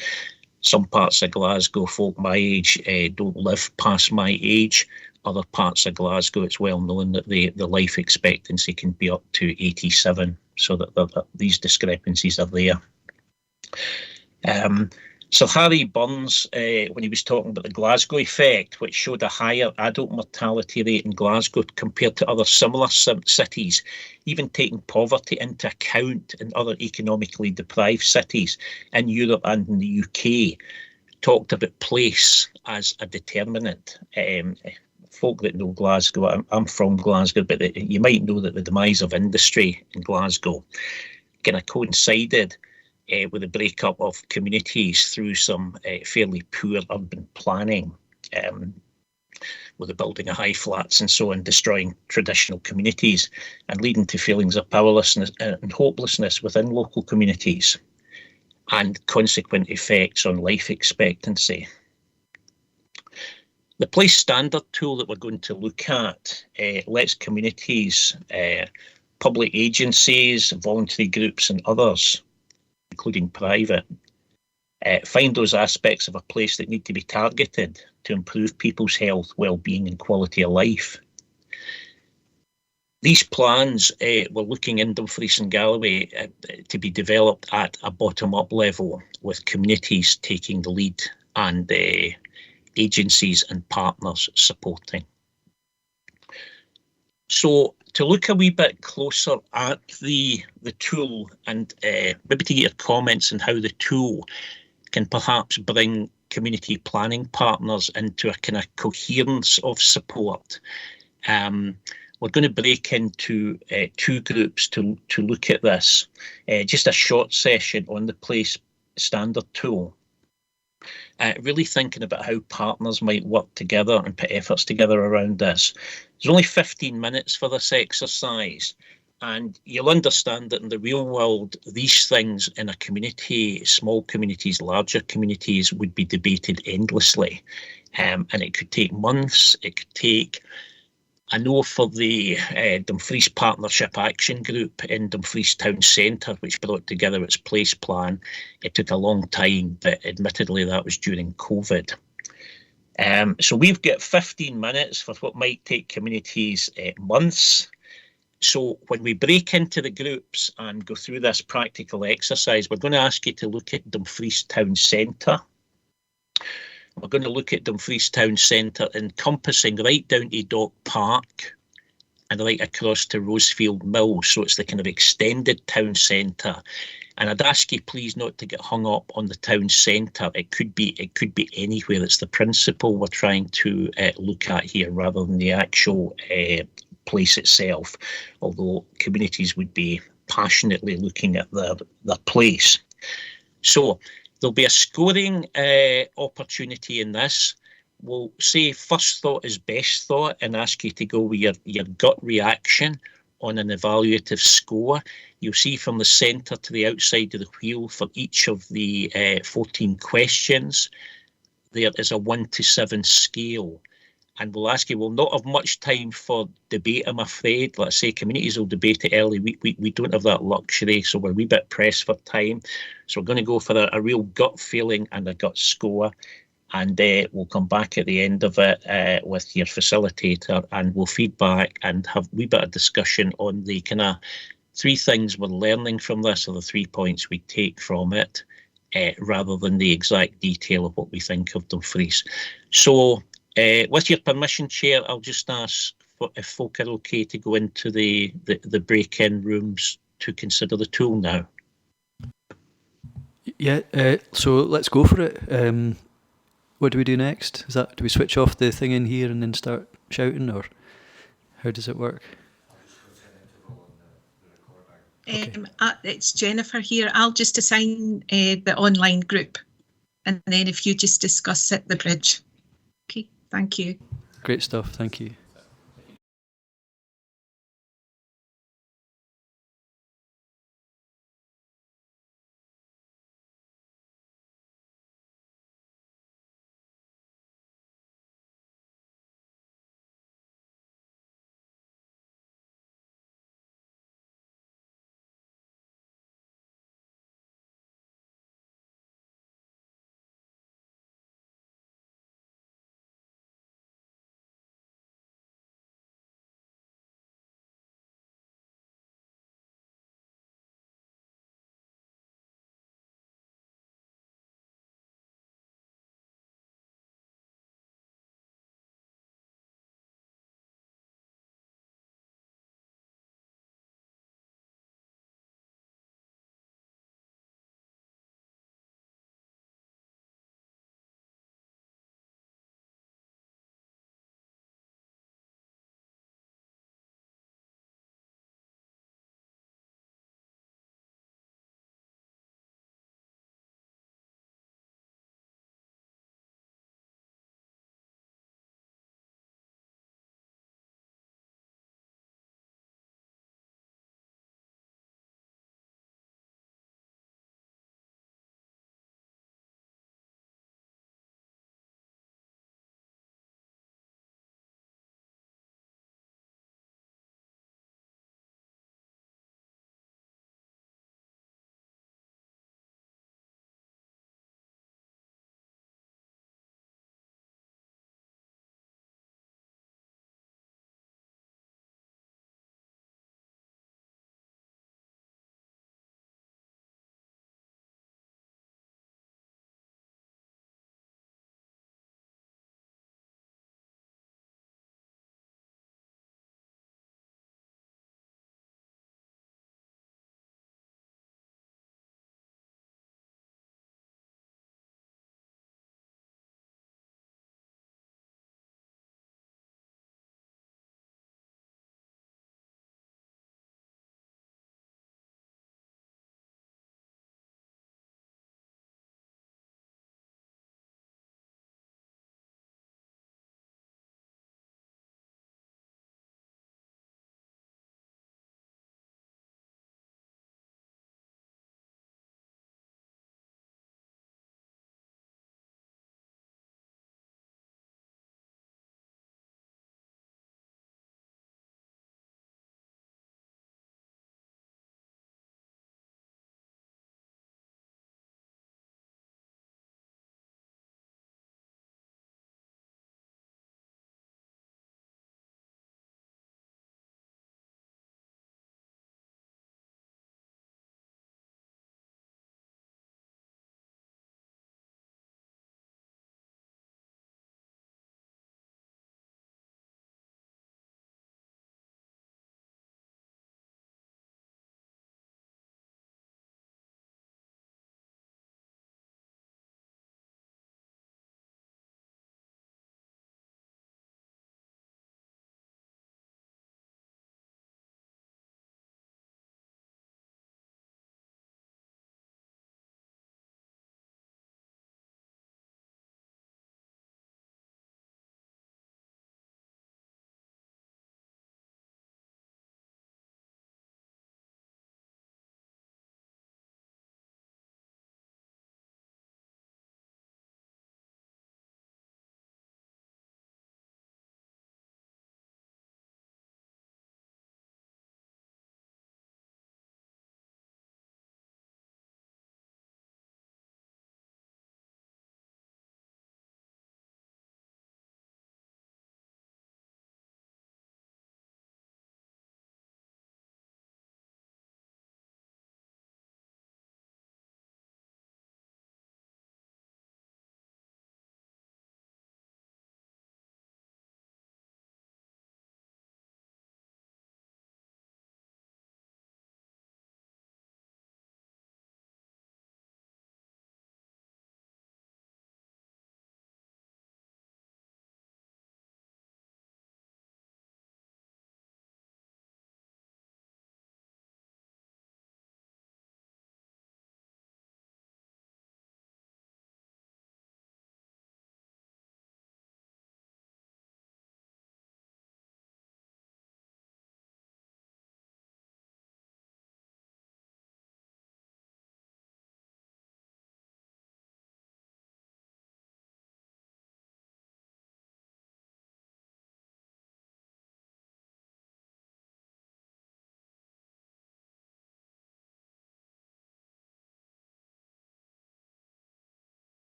Some parts of Glasgow, folk my age don't live past my age. Other parts of Glasgow, it's well known that the life expectancy can be up to 87, so that these discrepancies are there. So Harry Burns, when he was talking about the Glasgow effect, which showed a higher adult mortality rate in Glasgow compared to other similar cities, even taking poverty into account in other economically deprived cities in Europe and in the UK, talked about place as a determinant. Folk that know Glasgow, I'm from Glasgow, but you might know that the demise of industry in Glasgow kind of coincided with the breakup of communities through some fairly poor urban planning, with the building of high flats and so on, destroying traditional communities and leading to feelings of powerlessness and hopelessness within local communities, and consequent effects on life expectancy. The place standard tool that we're going to look at lets communities, public agencies, voluntary groups and others, including private, find those aspects of a place that need to be targeted to improve people's health, well-being and quality of life. These plans we're looking in Dumfries and Galloway to be developed at a bottom-up level, with communities taking the lead and agencies and partners supporting. So to look a wee bit closer at the tool and maybe to get your comments on how the tool can perhaps bring community planning partners into a kind of coherence of support. We're going to break into two groups to look at this. Just a short session on the place standard tool. Really thinking about how partners might work together and put efforts together around this. There's only 15 minutes for this exercise, and you'll understand that in the real world, these things in a community, small communities, larger communities, would be debated endlessly. And it could take months, it could take, I know for the Dumfries Partnership Action Group in Dumfries Town Centre, which brought together its place plan, it took a long time, but admittedly that was during COVID. So we've got 15 minutes for what might take communities months. So when we break into the groups and go through this practical exercise, we're going to ask you to look at Dumfries Town Centre. We're going to look at Dumfries Town Centre encompassing right down to Dock Park and right across to Rosefield Mill. So it's the kind of extended town centre. And I'd ask you please not to get hung up on the town centre. It could be anywhere. It's the principle we're trying to look at here rather than the actual place itself, although communities would be passionately looking at their place. So there'll be a scoring opportunity in this. We'll say first thought is best thought and ask you to go with your gut reaction on an evaluative score. You'll see from the centre to the outside of the wheel for each of the 14 questions, there is a 1 to 7 scale. And we'll ask you, we'll not have much time for debate, I'm afraid. Let's say communities will debate it early. We don't have that luxury, so we're a wee bit pressed for time. So we're going to go for a real gut feeling and a gut score. and we'll come back at the end of it with your facilitator, and we'll feed back and have a wee bit of discussion on the kind of 3 things we're learning from this, or the 3 points we take from it, rather than the exact detail of what we think of Dumfries. So with your permission, Chair, I'll just ask if folk are okay to go into the break-in rooms to consider the tool now. Yeah, so let's go for it. What do we do next? Do we switch off the thing in here and then start shouting, or how does it work? Okay. It's Jennifer here. I'll just assign the online group, and then if you just discuss at the bridge. Okay, thank you. Great stuff, thank you.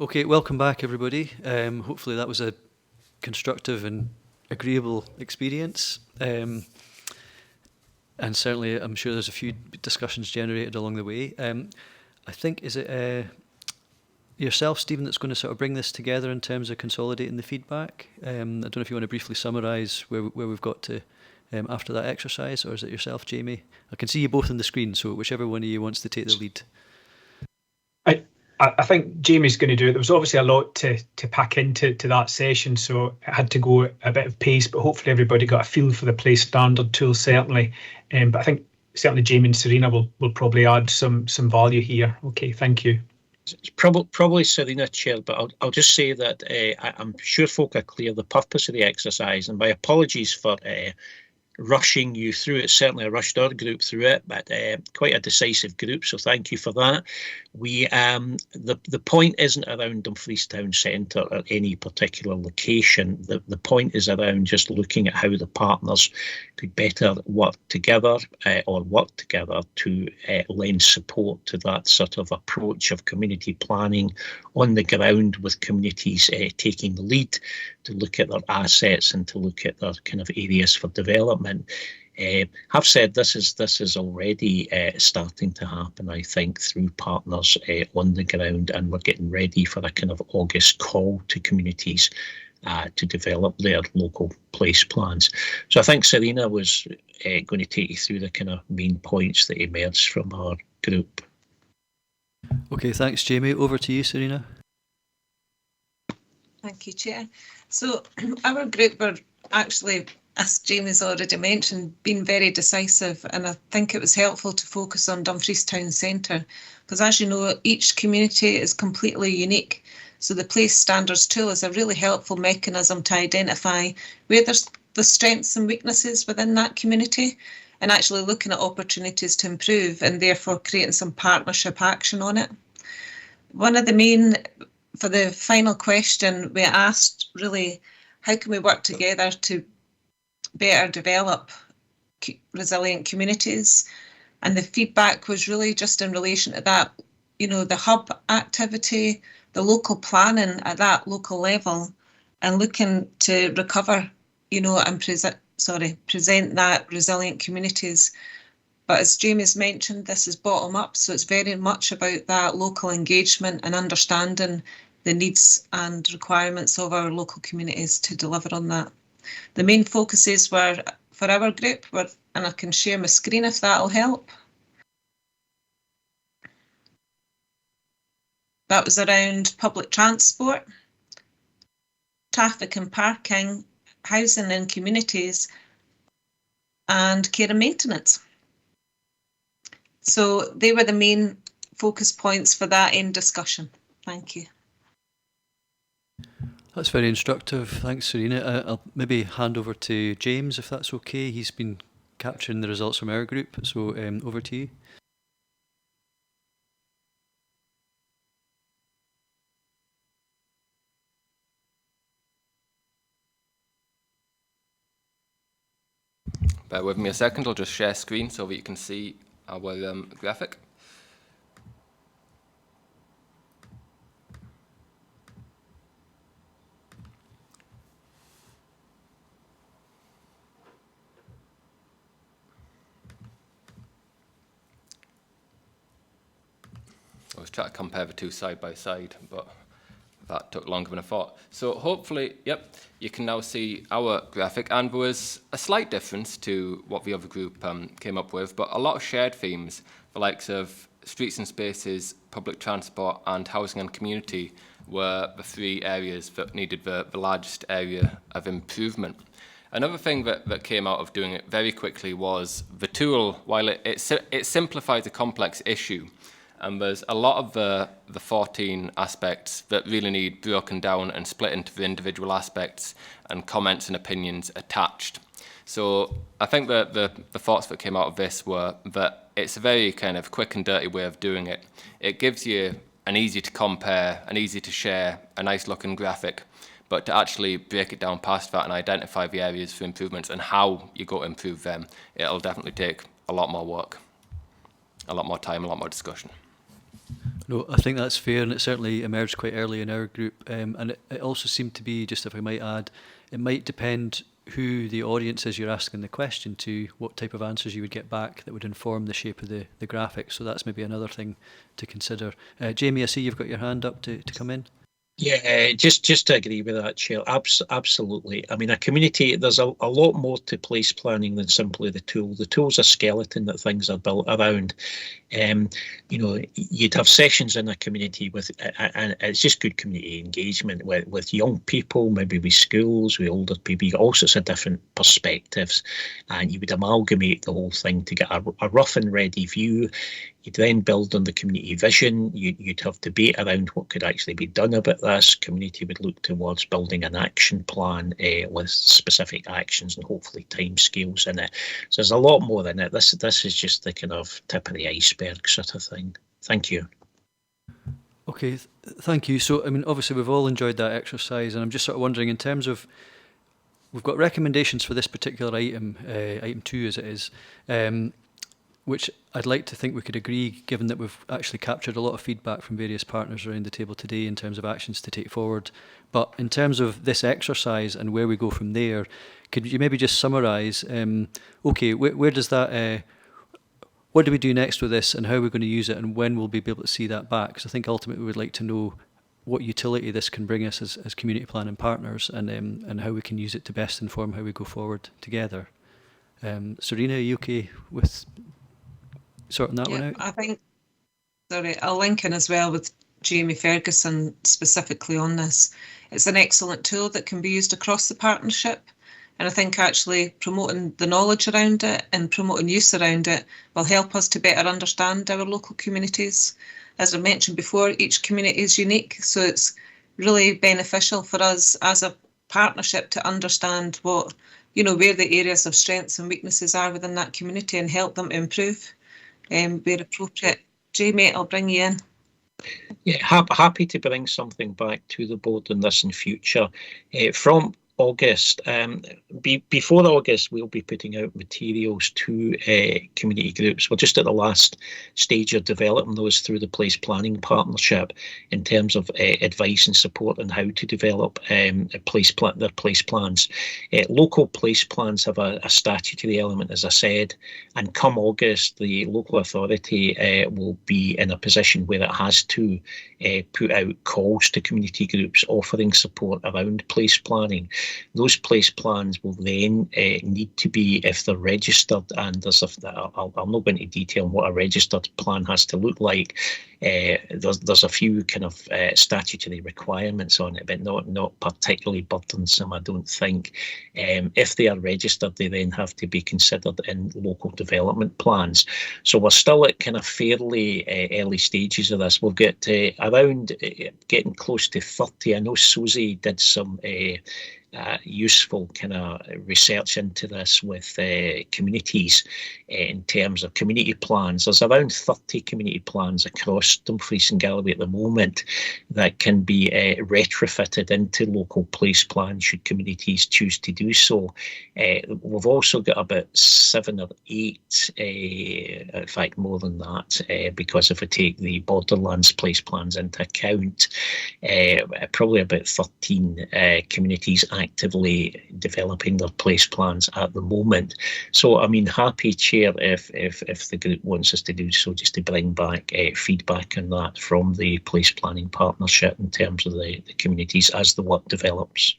Okay, welcome back everybody. Hopefully that was a constructive and agreeable experience. And certainly I'm sure there's a few discussions generated along the way. I think, is it yourself, Stephen, that's going to sort of bring this together in terms of consolidating the feedback? I don't know if you want to briefly summarise where we've got to after that exercise, or is it yourself, Jamie? I can see you both on the screen, so whichever one of you wants to take the lead. I think Jamie's going to do it. There was obviously a lot to pack into that session, so it had to go a bit of pace, but hopefully everybody got a feel for the place standard tool, certainly. But I think certainly Jamie and Serena will probably add some value here. Okay, thank you. It's probably Serena, Chair, but I'll just say that I'm sure folk are clear the purpose of the exercise, and my apologies for rushing you through it. Certainly I rushed our group through it, but quite a decisive group, so thank you for that. We the point isn't around Dumfries Town Centre or any particular location. The point is around just looking at how the partners could better work together to lend support to that sort of approach of community planning on the ground, with communities taking the lead to look at their assets and to look at their kind of areas for development. Have said this is already starting to happen, I think, through partners on the ground, and we're getting ready for a kind of August call to communities to develop their local place plans. So I think Serena was going to take you through the kind of main points that emerged from our group. Okay, thanks, Jamie. Over to you, Serena. Thank you, Chair. So our group were actually, as Jamie's already mentioned, been very decisive, and I think it was helpful to focus on Dumfries Town Centre, because as you know, each community is completely unique. So the place standards tool is a really helpful mechanism to identify where there's the strengths and weaknesses within that community, and actually looking at opportunities to improve, and therefore creating some partnership action on it. One of the main, for the final question, we asked really, how can we work together to better develop resilient communities? And the feedback was really just in relation to that, you know, the hub activity, the local planning at that local level, and looking to recover, you know, and present that resilient communities. But as Jamie's mentioned, this is bottom up, so it's very much about that local engagement and understanding the needs and requirements of our local communities to deliver on that. The main focuses were, for our group, and I can share my screen if that'll help. That was around public transport, traffic and parking, housing in communities, and care and maintenance. So they were the main focus points for that end discussion. Thank you. That's very instructive. Thanks, Serena. I'll maybe hand over to James, if that's okay. He's been capturing the results from our group, so over to you. Bear with me a second, I'll just share screen so that you can see our graphic. I was trying to compare the two side by side, but that took longer than I thought. So hopefully, yep, you can now see our graphic, and there was a slight difference to what the other group came up with, but a lot of shared themes, the likes of streets and spaces, public transport, and housing and community were the three areas that needed the largest area of improvement. Another thing that came out of doing it very quickly was the tool, while it simplifies a complex issue, and there's a lot of the 14 aspects that really need broken down and split into the individual aspects and comments and opinions attached. So I think that the thoughts that came out of this were that it's a very kind of quick and dirty way of doing it. It gives you an easy to compare, an easy to share, a nice looking graphic, but to actually break it down past that and identify the areas for improvements and how you go to improve them, it'll definitely take a lot more work, a lot more time, a lot more discussion. No, I think that's fair, and it certainly emerged quite early in our group. And it also seemed to be, just if I might add, it might depend who the audience is you're asking the question to, what type of answers you would get back that would inform the shape of the graphic. So that's maybe another thing to consider. Jamie, I see you've got your hand up to come in. Yeah, just to agree with that, Chair. Absolutely. I mean, a community, there's a lot more to place planning than simply the tool. The tool's a skeleton that things are built around. You know, you'd have sessions in a community with, and it's just good community engagement with young people, maybe with schools, with older people. You got all sorts of different perspectives, and you would amalgamate the whole thing to get a rough and ready view. You'd then build on the community vision. You'd have debate around what could actually be done about this. Community would look towards building an action plan with specific actions and hopefully timescales in it. So there's a lot more in it. This is just the kind of tip of the iceberg sort of thing. Thank you. Okay, thank you. So, I mean, obviously we've all enjoyed that exercise, and I'm just sort of wondering, in terms of, we've got recommendations for this particular item, item 2 as it is, which I'd like to think we could agree, given that we've actually captured a lot of feedback from various partners around the table today in terms of actions to take forward. But in terms of this exercise and where we go from there, could you maybe just summarise, okay, where does that, what do we do next with this, and how are we going to use it, and when will we be able to see that back? Because I think ultimately we would like to know what utility this can bring us as community planning partners, and how we can use it to best inform how we go forward together. Serena, are you okay with sorting that one out? I think, sorry, I'll link in as well with Jamie Ferguson specifically on this. It's an excellent tool that can be used across the partnership. And I think actually promoting the knowledge around it and promoting use around it will help us to better understand our local communities. As I mentioned before, each community is unique, so it's really beneficial for us as a partnership to understand what, where the areas of strengths and weaknesses are within that community and help them improve where appropriate. Jamie, I'll bring you in. Yeah, happy to bring something back to the board on this in future. From August, before August, we'll be putting out materials to community groups. We're just at the last stage of developing those through the Place Planning Partnership in terms of advice and support on how to develop their place plans. Local place plans have a statutory element, as I said, and come August, the local authority will be in a position where it has to put out calls to community groups offering support around place planning. Those place plans will then need to be, if they're registered, and I'll not go into detail on what a registered plan has to look like. There's a few kind of statutory requirements on it, but not particularly burdensome, I don't think. If they are registered, they then have to be considered in local development plans. So we're still at kind of fairly early stages of this. We've got around getting close to 30. I know Susie did some useful kind of research into this with communities in terms of community plans. There's around 30 community plans across Dumfries and Galloway at the moment that can be retrofitted into local place plans should communities choose to do so. We've also got about 7 or 8, in fact more than that, because if we take the Borderlands place plans into account, probably about 13 communities actively developing their place plans at the moment. So, I mean, happy, Chair, if the group wants us to do so, just to bring back feedback on that from the Place Planning Partnership in terms of the communities as the work develops.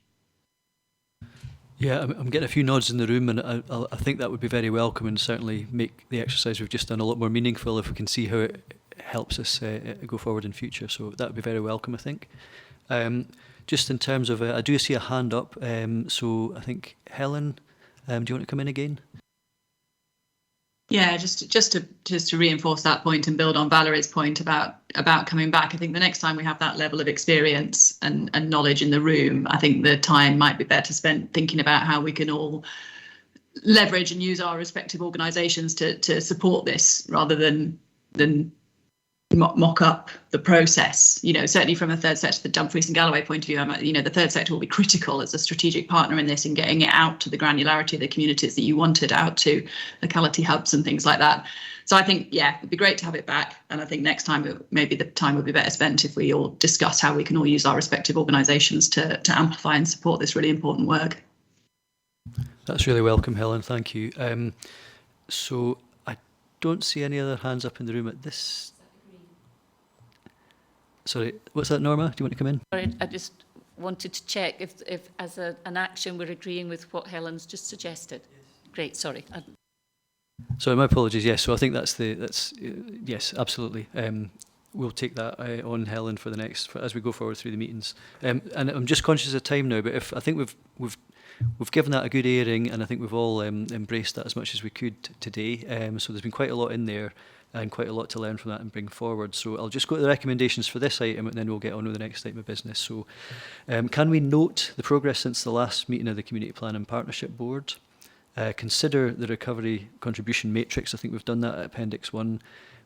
Yeah, I'm getting a few nods in the room, and I think that would be very welcome and certainly make the exercise we've just done a lot more meaningful if we can see how it helps us go forward in future. So that would be very welcome, I think. Just in terms of, I do see a hand up, so I think Helen, do you want to come in again? Yeah, just to reinforce that point and build on Valerie's point about coming back. I think the next time we have that level of experience and knowledge in the room, I think the time might be better spent thinking about how we can all leverage and use our respective organisations to support this rather than mock up the process. You know, certainly from a third sector, the Dumfries and Galloway point of view, you know, the third sector will be critical as a strategic partner in this, in getting it out to the granularity of the communities that you want it out to, locality hubs and things like that. So I think, yeah, it'd be great to have it back. And I think next time, maybe the time would be better spent if we all discuss how we can all use our respective organisations to amplify and support this really important work. That's really welcome, Helen. Thank you. So I don't see any other hands up in the room at this. Sorry, what's that, Norma? Do you want to come in? Sorry, I just wanted to check if as an action, we're agreeing with what Helen's just suggested. Yes. Great, sorry. Sorry, my apologies. Yes, so I think that's yes, absolutely. We'll take that on, Helen, for the next as we go forward through the meetings. And I'm just conscious of time now, but I think we've given that a good airing, and I think we've all embraced that as much as we could today. So there's been quite a lot in there, and quite a lot to learn from that and bring forward. So I'll just go to the recommendations for this item, and then we'll get on with the next item of business. So can we note the progress since the last meeting of the Community Plan and Partnership Board? Consider the recovery contribution matrix. I think we've done that at Appendix 1.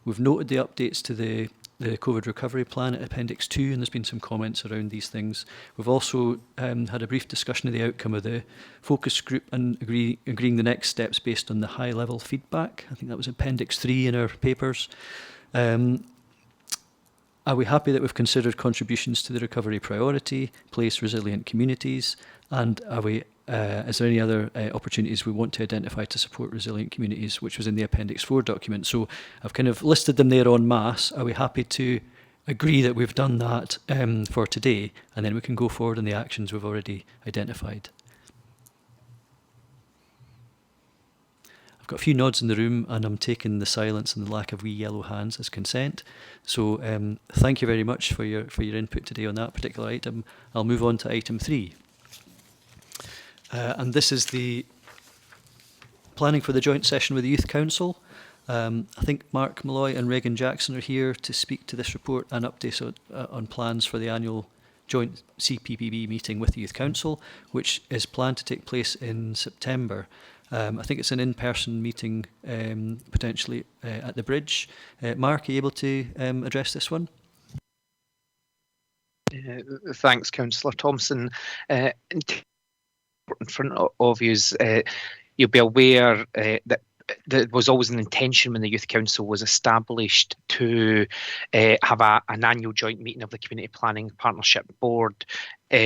We've noted the updates to the COVID recovery plan at Appendix 2, and there's been some comments around these things. We've also had a brief discussion of the outcome of the focus group and agreeing the next steps based on the high-level feedback. I think that was Appendix 3 in our papers. Are we happy that we've considered contributions to the recovery priority, place resilient communities, and are we is there any other opportunities we want to identify to support resilient communities, which was in the Appendix 4 document? So I've kind of listed them there en masse. Are we happy to agree that we've done that for today, and then we can go forward on the actions we've already identified? I've got a few nods in the room, and I'm taking the silence and the lack of wee yellow hands as consent. So thank you very much for your input today on that particular item. I'll move on to item 3. And this is the planning for the joint session with the Youth Council. I think Mark Malloy and Regan Jackson are here to speak to this report and updates on plans for the annual joint Cppb meeting with the Youth Council, which is planned to take place in September. I think it's an in-person meeting, potentially at the Bridge. Mark, are you able to address this one? Thanks, Councillor Thompson. In front of you, you'll be aware that there was always an intention when the Youth Council was established to have an annual joint meeting of the Community Planning Partnership Board, or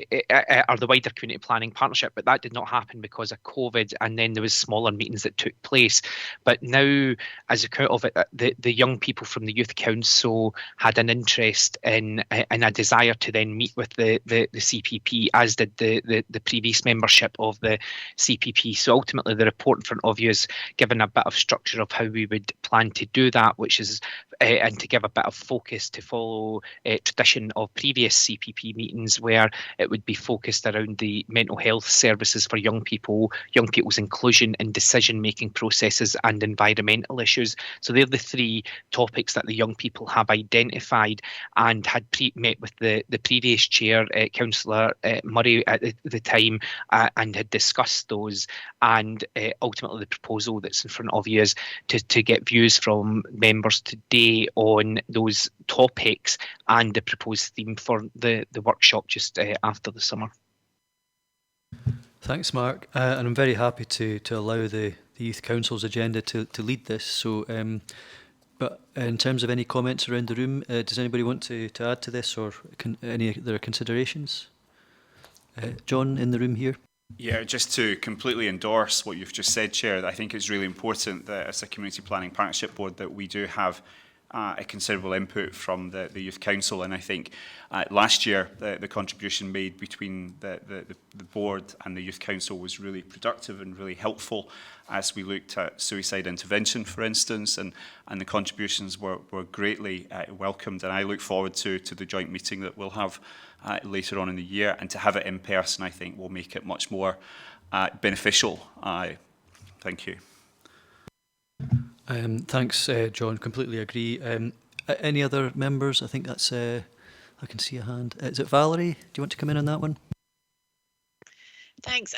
the wider Community Planning Partnership, but that did not happen because of COVID, and then there was smaller meetings that took place. But now, as a result of it, the young people from the Youth Council had an interest in a desire to then meet with the CPP, as did the previous membership of the CPP. So ultimately, the report in front of you is given a bit of structure of how we would plan to do that, which is and to give a bit of focus to follow tradition of previous CPP meetings, where it would be focused around the mental health services for young people's inclusion in decision-making processes, and environmental issues. So they're the 3 topics that the young people have identified and had met with the previous chair, Councillor Murray, at the time, and had discussed those. And ultimately, the proposal that's in front of you is to get views from members today on those topics and the proposed theme for the workshop just after the summer. Thanks, Mark. And I'm very happy to allow the Youth Council's agenda to lead this. So, but in terms of any comments around the room, does anybody want to add to this, or any other considerations? John, in the room here. Yeah, just to completely endorse what you've just said, Chair, I think it's really important that as a Community Planning Partnership Board that we do have a considerable input from the Youth Council, and I think last year the contribution made between the board and the Youth Council was really productive and really helpful as we looked at suicide intervention, for instance, and the contributions were greatly welcomed, and I look forward to the joint meeting that we'll have later on in the year, and to have it in person I think will make it much more beneficial. Thank you. Thanks, John. Completely agree. Any other members? I think that's. I can see a hand. Is it Valerie? Do you want to come in on that one? Thanks.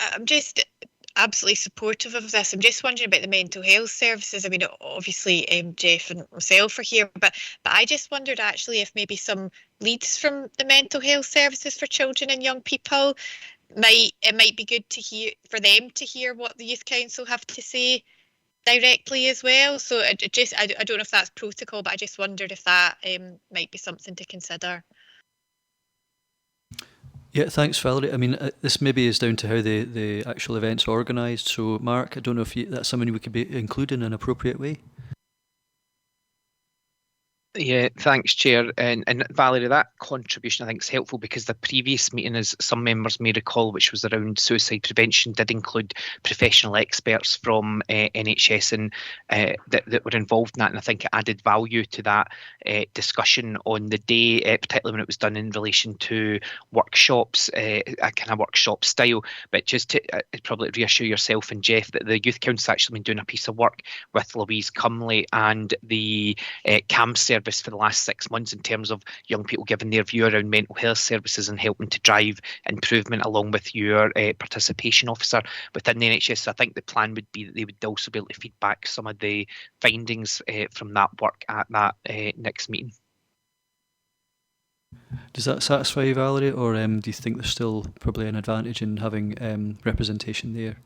absolutely supportive of this. I'm just wondering about the mental health services. I mean, obviously, Jeff and myself are here, but I just wondered actually if maybe some leads from the mental health services for children and young people might be good to hear for them to hear what the Youth Council have to say directly as well. So I don't know if that's protocol, but I just wondered if that might be something to consider. Yeah, thanks, Valerie. I mean, this maybe is down to how the actual event's organised. So, Mark, I don't know if that's something we could be include in an appropriate way. Yeah, thanks, Chair. And Valerie, that contribution I think is helpful because the previous meeting, as some members may recall, which was around suicide prevention, did include professional experts from NHS and that were involved in that. And I think it added value to that discussion on the day, particularly when it was done in relation to workshops, a kind of workshop style. But just to probably reassure yourself and Jeff that the Youth Council actually been doing a piece of work with Louise Cumley and the CAM service for the last 6 months in terms of young people giving their view around mental health services and helping to drive improvement along with your participation officer within the NHS. So I think the plan would be that they would also be able to feedback some of the findings from that work at that next meeting. Does that satisfy you, Valerie, or do you think there's still probably an advantage in having representation there?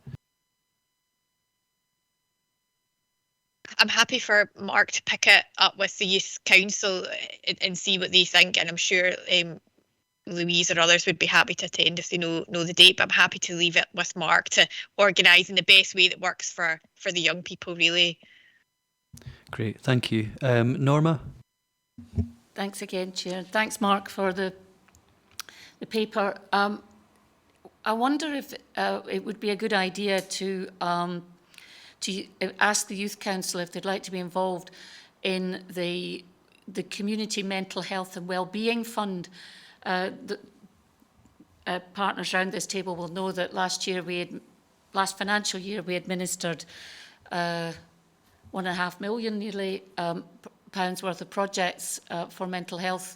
I'm happy for Mark to pick it up with the Youth Council and see what they think, and I'm sure Louise or others would be happy to attend if they know the date, but I'm happy to leave it with Mark to organise in the best way that works for the young people, really. Great, thank you. Norma? Thanks again, Chair. Thanks, Mark, for the paper. I wonder if it would be a good idea to ask the Youth Council if they'd like to be involved in the Community Mental Health and Wellbeing Fund. Partners around this table will know that last financial year we administered £1.5 million nearly pounds worth of projects for mental health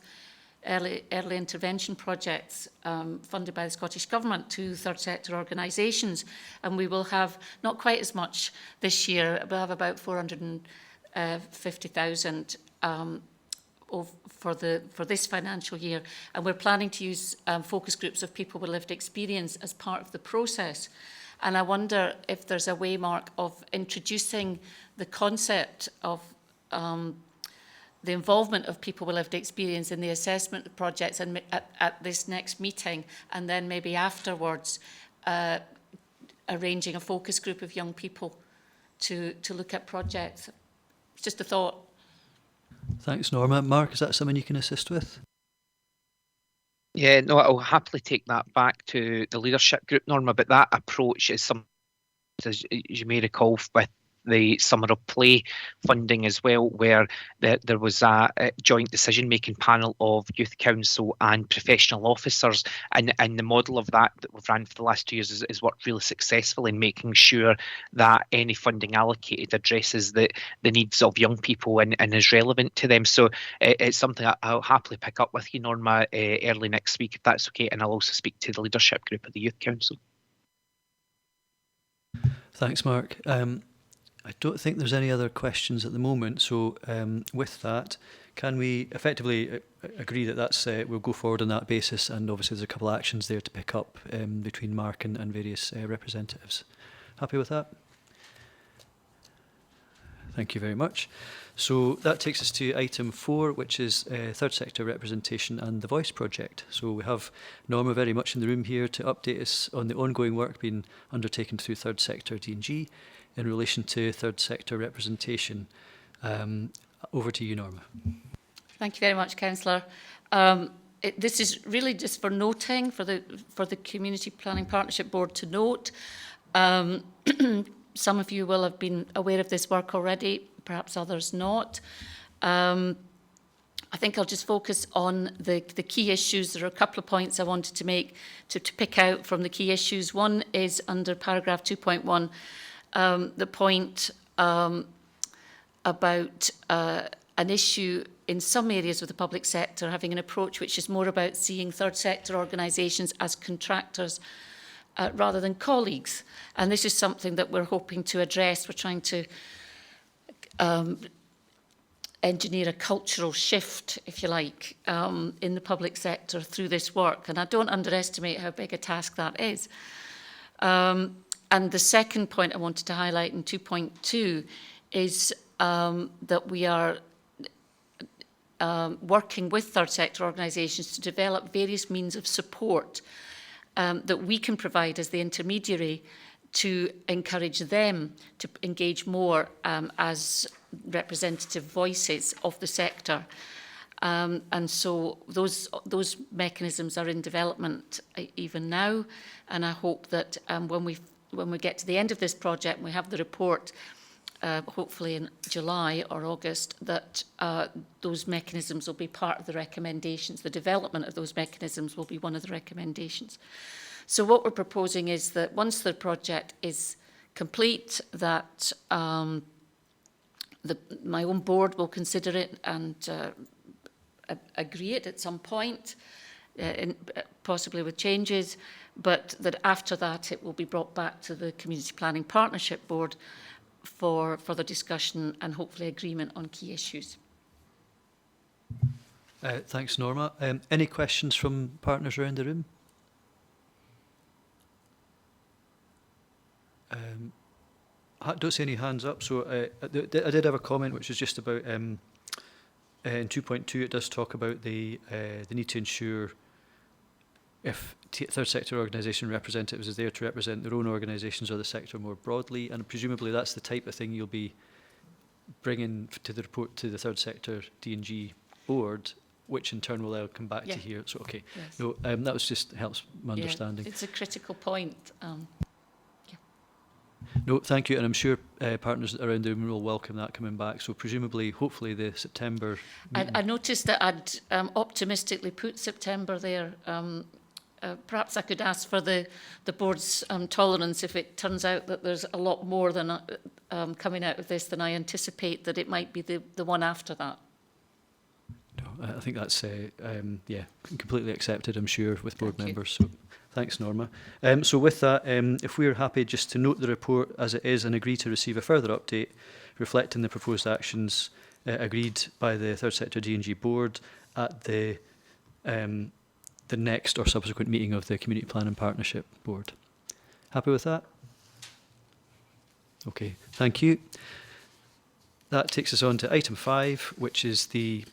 early intervention projects funded by the Scottish Government to third sector organisations, and we will have not quite as much this year. We'll have about 450,000 for this financial year, and we're planning to use focus groups of people with lived experience as part of the process. And I wonder if there's a way, Mark, of introducing the concept of the involvement of people with lived experience in the assessment of projects and at this next meeting, and then maybe afterwards arranging a focus group of young people to look at projects. It's just a thought. Thanks, Norma. Mark, is that something you can assist with? Yeah, no, I'll happily take that back to the leadership group, Norma, but that approach is something, as you may recall, with the Summer of Play funding as well, where there was a joint decision-making panel of Youth Council and professional officers, and the model of that we've ran for the last 2 years is worked really successfully in making sure that any funding allocated addresses the needs of young people and is relevant to them. So it's something I'll happily pick up with you, Norma, early next week, if that's okay, and I'll also speak to the leadership group of the Youth Council. Thanks, Mark. I don't think there's any other questions at the moment, so with that, can we effectively agree that we'll go forward on that basis, and obviously there's a couple of actions there to pick up between Mark and various representatives. Happy with that? Thank you very much. So that takes us to item 4, which is third sector representation and the Voice project. So we have Norma very much in the room here to update us on the ongoing work being undertaken through third sector D&G in relation to third sector representation. Over to you, Norma. Thank you very much, Councillor. This is really just for noting, for the Community Planning Partnership Board to note. Some of you will have been aware of this work already, perhaps others not. I think I'll just focus on the key issues. There are a couple of points I wanted to make to pick out from the key issues. One is under paragraph 2.1, the point about an issue in some areas of the public sector having an approach which is more about seeing third sector organisations as contractors rather than colleagues. And this is something that we're hoping to address. We're trying to engineer a cultural shift, if you like, in the public sector through this work. And I don't underestimate how big a task that is. And the second point I wanted to highlight in 2.2 is that we are working with third sector organisations to develop various means of support that we can provide as the intermediary to encourage them to engage more as representative voices of the sector. And so those mechanisms are in development even now, and I hope that when we get to the end of this project and we have the report, hopefully in July or August, that those mechanisms will be part of the recommendations. The development of those mechanisms will be one of the recommendations. So what we're proposing is that once the project is complete, that my own board will consider it and agree it at some point, possibly with changes, but that after that it will be brought back to the Community Planning Partnership Board for further discussion and hopefully agreement on key issues. Thanks, Norma. Any questions from partners around the room? I don't see any hands up, so I did have a comment which is just about in 2.2 it does talk about the need to ensure if third sector organisation representatives is there to represent their own organisations or the sector more broadly, and presumably that's the type of thing you'll be bringing to the report to the third sector D&G board, which in turn will then come back to here. So okay, yes. No, that was just helps my understanding. It's a critical point. No, thank you, and I'm sure partners around the room will welcome that coming back. So presumably, hopefully, the September meeting. I noticed that I'd optimistically put September there. Perhaps I could ask for the board's tolerance if it turns out that there's a lot more than coming out of this than I anticipate, that it might be the one after that. No, I think that's yeah, completely accepted, I'm sure, with board members. So thanks, Norma. So with that, if we're happy just to note the report as it is and agree to receive a further update reflecting the proposed actions agreed by the Third Sector D&G board at the next or subsequent meeting of the Community Planning Partnership Board. Happy with that? Okay, thank you. That takes us on to item 5, which is the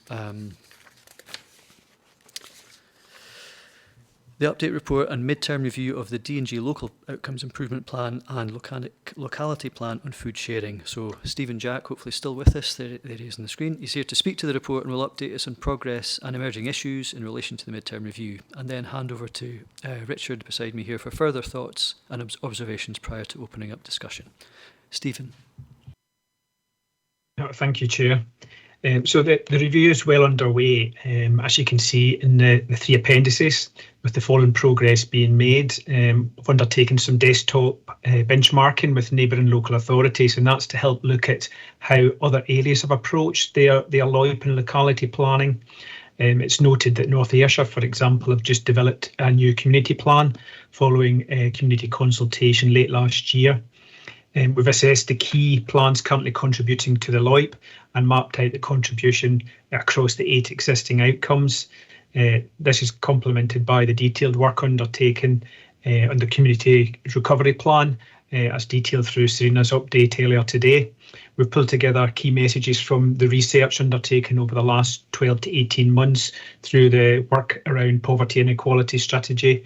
update report and mid-term review of the D&G Local Outcomes Improvement Plan and Locality Plan on Food Sharing. So Stephen Jack, hopefully still with us, there he is on the screen. He's here to speak to the report and will update us on progress and emerging issues in relation to the mid-term review, and then hand over to Richard beside me here for further thoughts and observations prior to opening up discussion. Stephen. Thank you, Chair. So the review is well underway, as you can see in the 3 appendices, with the following progress being made. We've undertaken some desktop benchmarking with neighbouring local authorities, and that's to help look at how other areas have approached their LOIP and locality planning. It's noted that North Ayrshire, for example, have just developed a new community plan following a community consultation late last year. We've assessed the key plans currently contributing to the LOIP and mapped out the contribution across the 8 existing outcomes. This is complemented by the detailed work undertaken on the community recovery plan, as detailed through Serena's update earlier today. We've pulled together key messages from the research undertaken over the last 12 to 18 months through the work around poverty and equality strategy,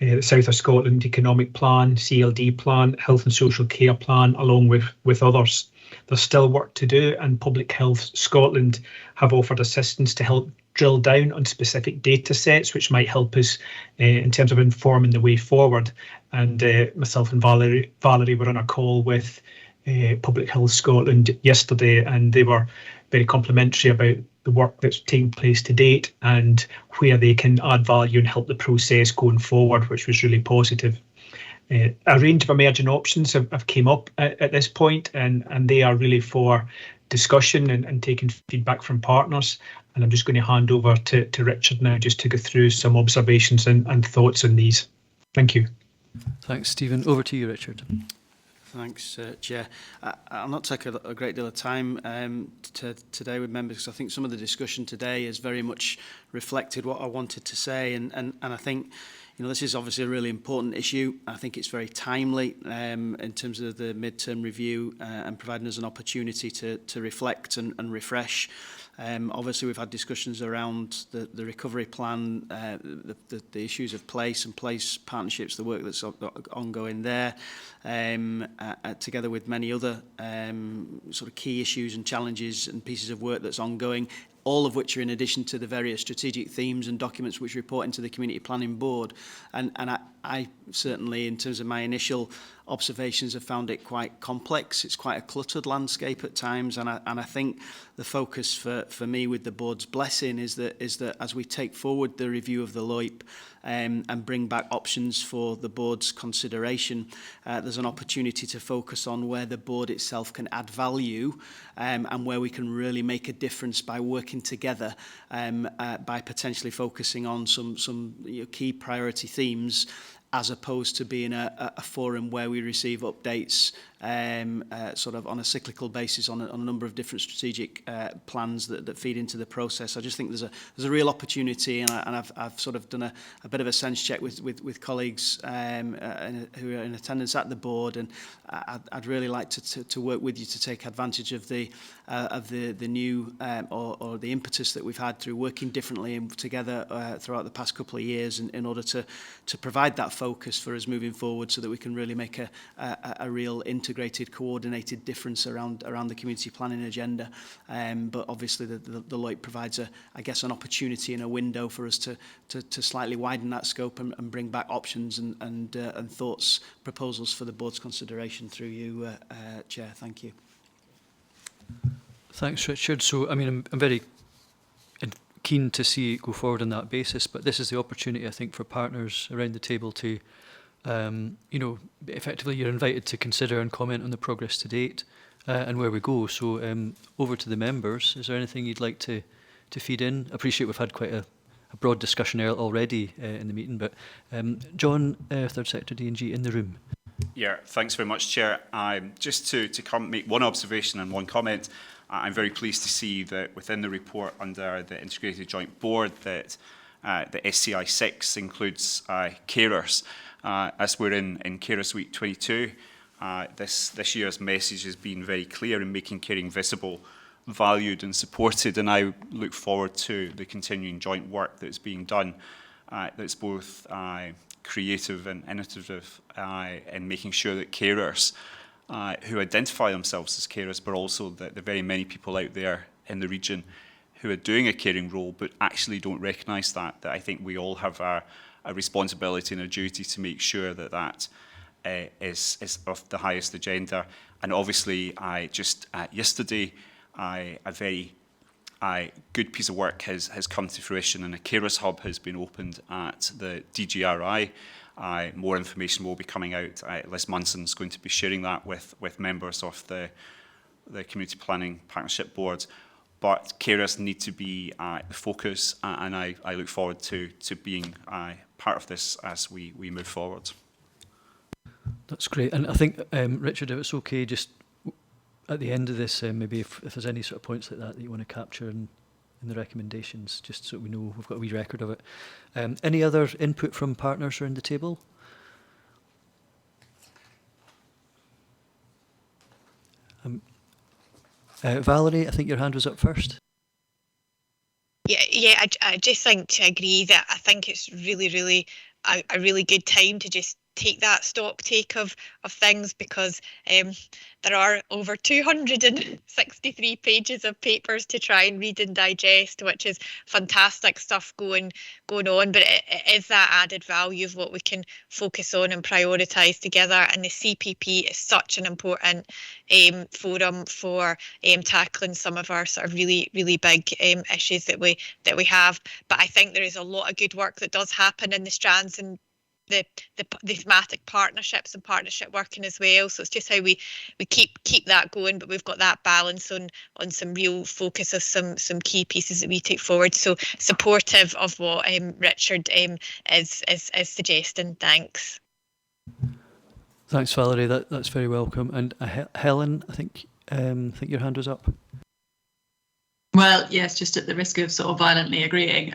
the South of Scotland Economic Plan, CLD Plan, Health and Social Care Plan, along with others. There's still work to do, and Public Health Scotland have offered assistance to help drill down on specific data sets, which might help us in terms of informing the way forward. And myself and Valerie were on a call with Public Health Scotland yesterday, and they were very complimentary about the work that's taking place to date and where they can add value and help the process going forward, which was really positive. A range of emerging options have came up at this point, and they are really for discussion and taking feedback from partners. And I'm just going to hand over to Richard now just to go through some observations and thoughts on these. Thank you. Thanks, Stephen. Over to you, Richard. Thanks, Chair. I'll not take a great deal of time today with members, because I think some of the discussion today has very much reflected what I wanted to say, and I think, you know, this is obviously a really important issue. I think it's very timely in terms of the midterm review and providing us an opportunity to reflect and refresh. Obviously, we've had discussions around the recovery plan, the issues of place and place partnerships, the work that's ongoing there, together with many other sort of key issues and challenges and pieces of work that's ongoing, all of which are in addition to the various strategic themes and documents which report into the Community Planning Board. And I certainly, in terms of my initial observations, have found it quite complex. It's quite a cluttered landscape at times, and I think the focus for me, with the board's blessing, is that as we take forward the review of the LOIP and bring back options for the board's consideration, there's an opportunity to focus on where the board itself can add value and where we can really make a difference by working together, by potentially focusing on some key priority themes, as opposed to being a forum where we receive updates sort of on a cyclical basis on a number of different strategic plans that feed into the process. I just think there's a real opportunity, and I've sort of done a bit of a sense check with colleagues who are in attendance at the board, and I'd really like to work with you to take advantage of the new or the impetus that we've had through working differently and together throughout the past couple of years in order to provide that focus for us moving forward, so that we can really make a real integrated, coordinated difference around the community planning agenda. But obviously the LOIP provides I guess an opportunity and a window for us to slightly widen that scope and bring back options and thoughts, proposals for the board's consideration through you, Chair. Thank you. Thanks, Richard. So, I mean, I'm very keen to see it go forward on that basis, but this is the opportunity, I think, for partners around the table to, you know, effectively you're invited to consider and comment on the progress to date and where we go. So over to the members. Is there anything you'd like to feed in? I appreciate we've had quite a broad discussion already in the meeting, but John, Third Sector D&G in the room. Yeah, thanks very much, Chair. Just to make one observation and one comment. I'm very pleased to see that within the report under the Integrated Joint Board that the SCI 6 includes carers. As we're in Carers Week 22, this year's message has been very clear in making caring visible, valued and supported, and I look forward to the continuing joint work that's being done that's both creative and innovative in making sure that carers who identify themselves as carers, but also the very many people out there in the region who are doing a caring role but actually don't recognise that I think we all have a responsibility and a duty to make sure that is of the highest agenda. And obviously, yesterday, a very good piece of work has come to fruition, and a carers hub has been opened at the DGRI. More information will be coming out. Liz Munson's going to be sharing that with members of the Community Planning Partnership Board. But carers need to be the focus, and I look forward to being part of this as we move forward. That's great. And I think, Richard, if it's okay, just at the end of this, maybe if there's any sort of points like that you want to capture in the recommendations, just so we know we've got a wee record of it. Any other input from partners around the table? Valerie, I think your hand was up first. Yeah, I just think to agree that I think it's really a really good time to just take that stock take of things, because there are over 263 pages of papers to try and read and digest, which is fantastic stuff going on, but it is that added value of what we can focus on and prioritise together. And the CPP is such an important forum for tackling some of our sort of really big issues that we have. But I think there is a lot of good work that does happen in the strands and the thematic partnerships and partnership working as well. So it's just how we keep that going, but we've got that balance on some real focus of some key pieces that we take forward. So supportive of what Richard is suggesting. Thanks. Thanks, Valerie. That's very welcome. And Helen, I think your hand was up. Well, yes, just at the risk of sort of violently agreeing,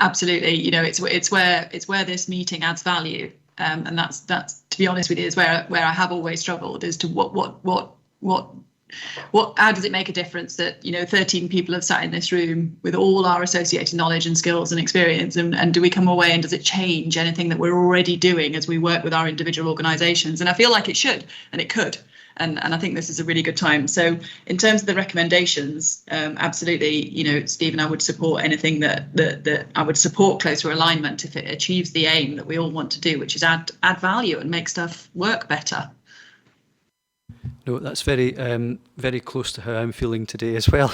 absolutely. You know, it's where this meeting adds value, and that's to be honest with you, is where I have always struggled as to how does it make a difference that, you know, 13 people have sat in this room with all our associated knowledge and skills and experience, and do we come away and does it change anything that we're already doing as we work with our individual organisations? And I feel like it should, and it could. And I think this is a really good time. So in terms of the recommendations, absolutely, you know, Stephen, I would support anything that I would support closer alignment if it achieves the aim that we all want to do, which is add value and make stuff work better. No, that's very very close to how I'm feeling today as well,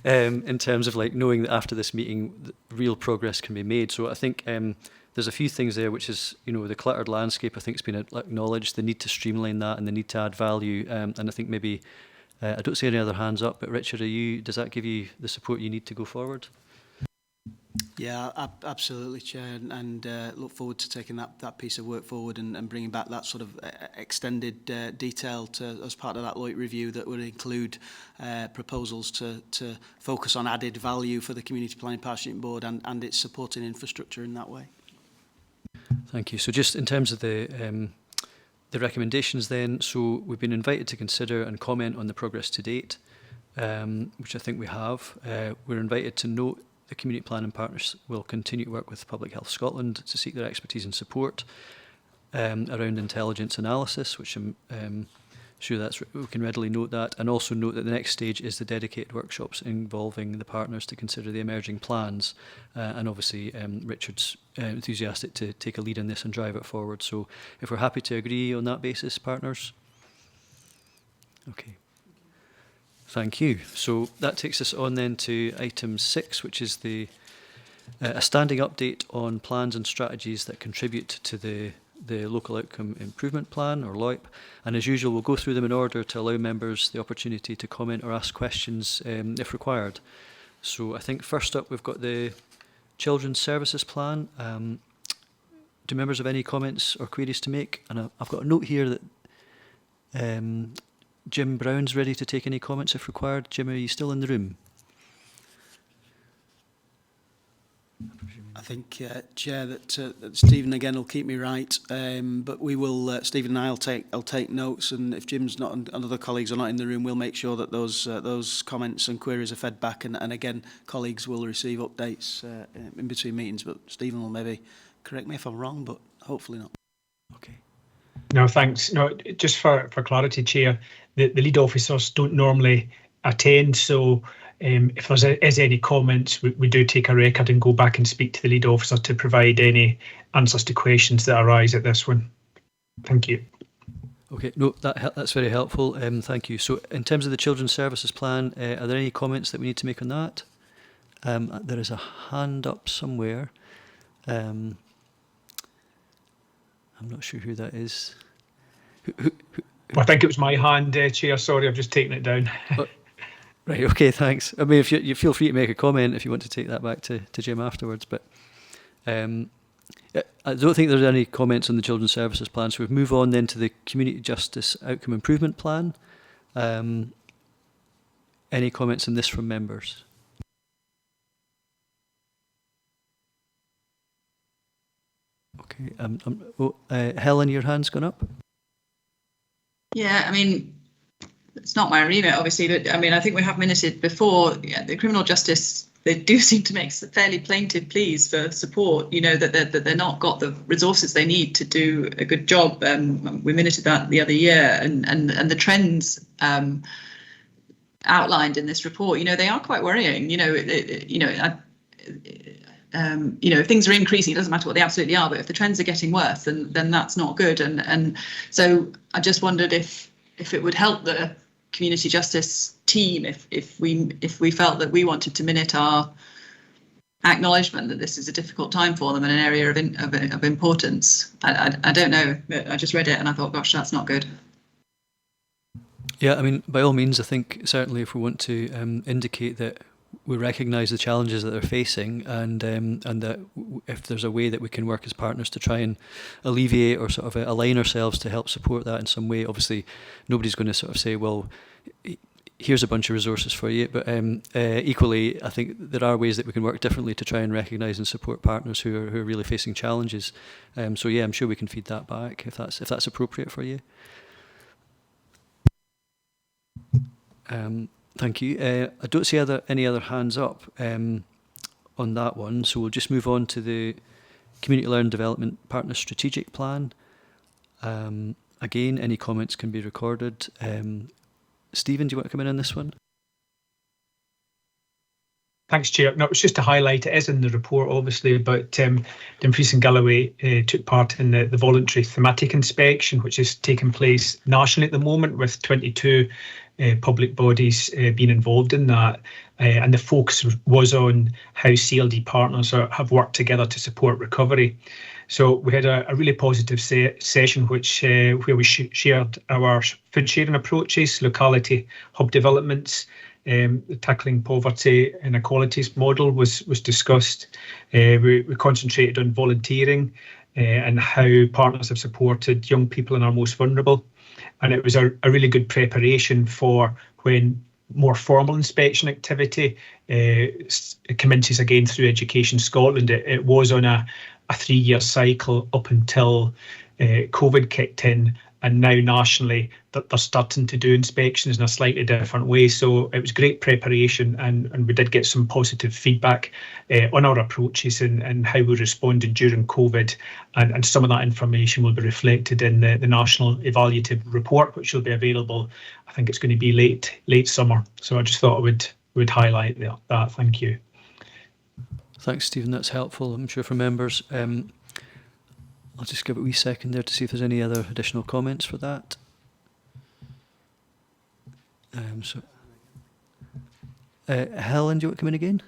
in terms of like knowing that after this meeting, real progress can be made. So I think there's a few things there, which is, you know, the cluttered landscape, I think, has been acknowledged, the need to streamline that and the need to add value. And I think maybe, I don't see any other hands up, but Richard, does that give you the support you need to go forward? Yeah, absolutely, Chair, and look forward to taking that piece of work forward and bringing back that sort of extended detail as part of that Lloyd review that would include proposals to focus on added value for the Community Planning Partnership Board and its supporting infrastructure in that way. Thank you. So just in terms of the recommendations then, so we've been invited to consider and comment on the progress to date, which I think we have. We're invited to note the Community Planning Partners will continue to work with Public Health Scotland to seek their expertise and support around intelligence analysis, which I'm sure we can readily note that, and also note that the next stage is the dedicated workshops involving the partners to consider the emerging plans, and obviously Richard's enthusiastic to take a lead in this and drive it forward. So if we're happy to agree on that basis, partners? Okay. Thank you. So that takes us on then to item 6, which is a standing update on plans and strategies that contribute to the Local Outcome Improvement Plan, or LOIP. And as usual, we'll go through them in order to allow members the opportunity to comment or ask questions if required. So I think first up, we've got the Children's Services Plan. Do members have any comments or queries to make? And I've got a note here that Jim Brown's ready to take any comments if required. Jim, are you still in the room? I think, Chair, that Stephen again will keep me right, but we will. Stephen and I'll take notes, and if Jim's not and other colleagues are not in the room, we'll make sure that those comments and queries are fed back, and again, colleagues will receive updates in between meetings. But Stephen will maybe correct me if I'm wrong, but hopefully not. Okay. No, thanks. No, just for clarity, Chair, the lead officers don't normally attend, so if there's any comments, we do take a record and go back and speak to the lead officer to provide any answers to questions that arise at this one. Thank you. Okay, no, that's very helpful. Thank you. So in terms of the Children's Services Plan, are there any comments that we need to make on that? There is a hand up somewhere. I'm not sure who that is. Who? Well, I think it was my hand, Chair. Sorry, I've just taken it down. Right, okay, thanks. I mean, if you feel free to make a comment if you want to take that back to Jim afterwards, but I don't think there's any comments on the Children's Services Plan, so we move on then to the Community Justice Outcome Improvement Plan. Any comments on this from members? Okay, Helen, your hand's gone up. Yeah, I mean, it's not my remit, obviously, but I mean, I think we have minuted before. Yeah, the criminal justice, they do seem to make fairly plaintive pleas for support. You know, that they're not got the resources they need to do a good job. We minuted that the other year, and the trends outlined in this report, you know, they are quite worrying. You know, if things are increasing, it doesn't matter what they absolutely are, but if the trends are getting worse, then that's not good. And so I just wondered if it would help the community justice team if we felt that we wanted to minute our acknowledgement that this is a difficult time for them in an area of importance. I don't know. I just read it and I thought, gosh, that's not good. Yeah, I mean, by all means, I think certainly if we want to indicate that we recognise the challenges that they're facing, and that if there's a way that we can work as partners to try and alleviate or sort of align ourselves to help support that in some way. Obviously, nobody's going to sort of say, well, here's a bunch of resources for you, but equally, I think there are ways that we can work differently to try and recognise and support partners who are really facing challenges. So yeah, I'm sure we can feed that back if that's appropriate for you. Thank you. I don't see any other hands up on that one, so we'll just move on to the Community Learning Development Partner Strategic Plan. Again, any comments can be recorded. Stephen, do you want to come in on this one? Thanks, Chair. No, it's just to highlight, it is in the report, obviously, but Dumfries and Galloway took part in the voluntary thematic inspection, which is taking place nationally at the moment, with 22 public bodies being involved in that. And the focus was on how CLD partners have worked together to support recovery. So we had a really positive session where we shared our food sharing approaches, locality hub developments, the tackling poverty and inequalities model was discussed. We concentrated on volunteering and how partners have supported young people and our most vulnerable. And it was a really good preparation for when more formal inspection activity commences again through Education Scotland. It was on a 3-year cycle up until COVID kicked in, and now nationally that they're starting to do inspections in a slightly different way. So it was great preparation, and we did get some positive feedback on our approaches and how we responded during COVID, and some of that information will be reflected in the national evaluative report, which will be available. I think it's going to be late summer. So I just thought I would highlight that. Thank you. Thanks, Stephen. That's helpful, I'm sure, for members. I'll just give it a wee second there to see if there's any other additional comments for that. Helen, do you want to come in again?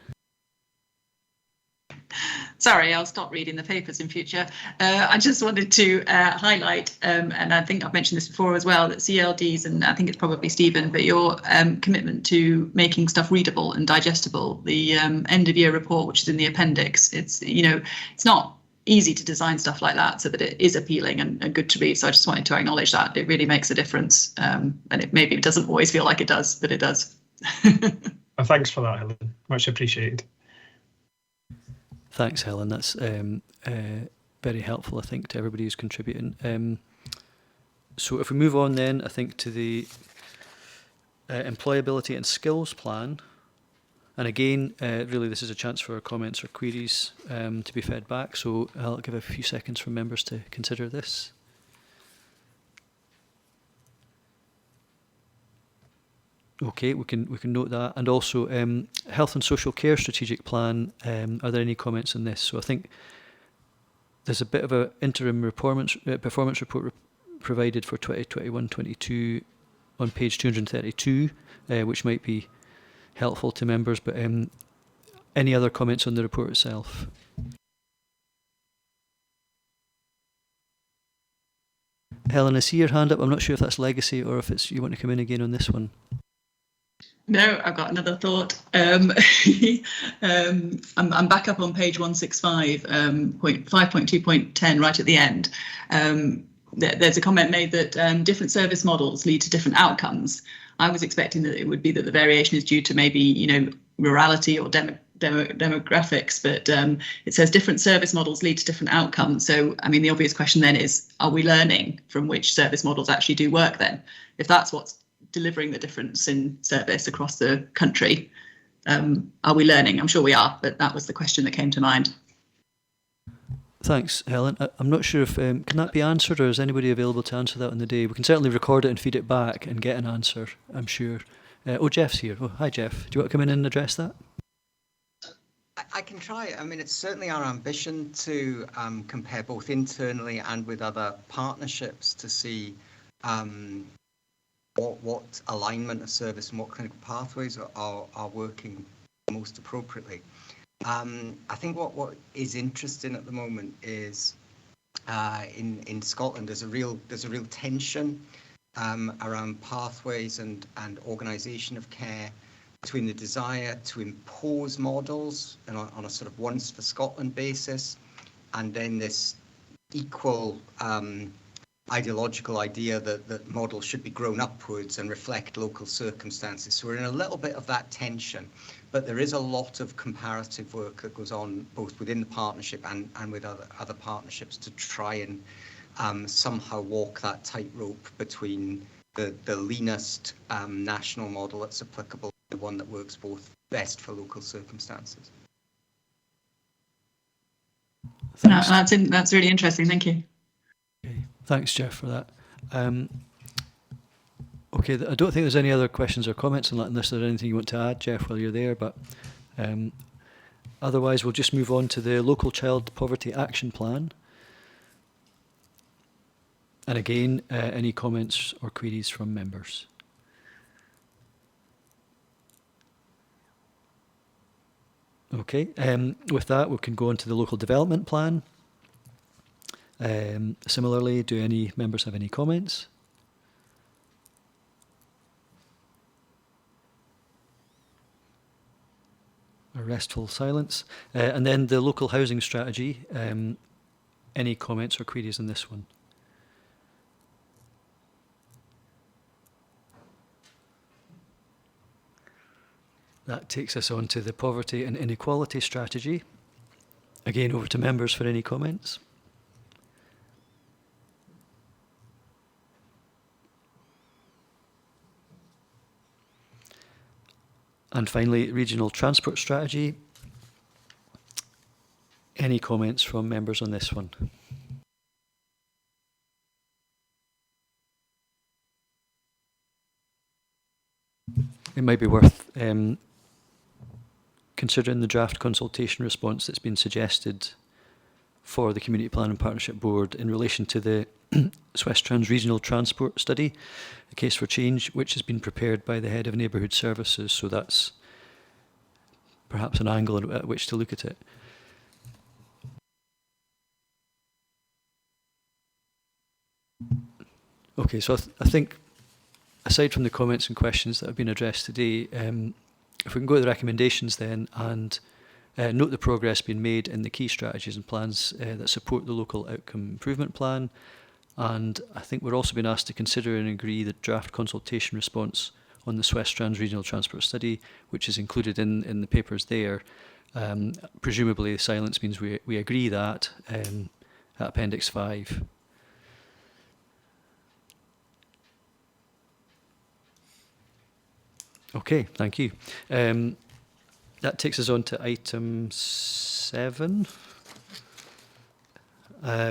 Sorry, I'll stop reading the papers in future. I just wanted to highlight, and I think I've mentioned this before as well, that CLDs, and I think it's probably Stephen, but your commitment to making stuff readable and digestible. The end of year report, which is in the appendix, it's not easy to design stuff like that so that it is appealing and good to read. So I just wanted to acknowledge that. It really makes a difference. And it maybe doesn't always feel like it does, but it does. Well, thanks for that, Helen. Much appreciated. Thanks, Helen. That's very helpful, I think, to everybody who's contributing. So if we move on then, I think, to the Employability and Skills Plan. And again, really, this is a chance for comments or queries to be fed back. So I'll give a few seconds for members to consider this. Okay, we can note that. And also, Health and Social Care Strategic Plan. Are there any comments on this? So I think there's a bit of an interim performance report provided for 2021-22 on page 232, which might be helpful to members, but any other comments on the report itself? Helen, I see your hand up. I'm not sure if that's legacy or if it's you want to come in again on this one. No, I've got another thought. I'm back up on page 165, 5.2.10, right at the end. There's a comment made that different service models lead to different outcomes. I was expecting that it would be that the variation is due to maybe, rurality or demographics, but it says different service models lead to different outcomes. So, I mean, the obvious question then is, are we learning from which service models actually do work then? If that's what's delivering the difference in service across the country, are we learning? I'm sure we are, but that was the question that came to mind. Thanks, Helen. I'm not sure if can that be answered, or is anybody available to answer that on the day? We can certainly record it and feed it back and get an answer, I'm sure. Jeff's here. Oh, hi, Jeff. Do you want to come in and address that? I can try. I mean, it's certainly our ambition to compare both internally and with other partnerships to see what alignment of service and what clinical pathways are working most appropriately. I think what is interesting at the moment is in Scotland there's a real tension around pathways and organisation of care between the desire to impose models and on a sort of once for Scotland basis, and then this equal ideological idea that models should be grown upwards and reflect local circumstances. So we're in a little bit of that tension, but there is a lot of comparative work that goes on both within the partnership and with other partnerships to try and somehow walk that tightrope between the leanest national model that's applicable, the one that works both best for local circumstances. That's really interesting. Thank you. Okay. Thanks, Jeff, for that. Okay, I don't think there's any other questions or comments unless there's anything you want to add, Jeff, while you're there. But otherwise, we'll just move on to the Local Child Poverty Action Plan. And again, any comments or queries from members? Okay, with that, we can go on to the Local Development Plan. Similarly, do any members have any comments? A restful silence. And then the Local Housing Strategy. Any comments or queries on this one? That takes us on to the Poverty and Inequality Strategy. Again, over to members for any comments. And finally, Regional Transport Strategy. Any comments from members on this one? It might be worth considering the draft consultation response that's been suggested for the Community Plan and Partnership Board in relation to the Swiss Trans Regional Transport Study, a case for change, which has been prepared by the Head of Neighbourhood Services. So that's perhaps an angle at which to look at it. Okay, so I think aside from the comments and questions that have been addressed today, if we can go to the recommendations then and note the progress being made in the key strategies and plans that support the local outcome improvement plan. And I think we're also being asked to consider and agree the draft consultation response on the Swiss Trans Regional Transport Study, which is included in the papers there. Presumably the silence means we agree that at Appendix 5. Okay, thank you. That takes us on to item 7,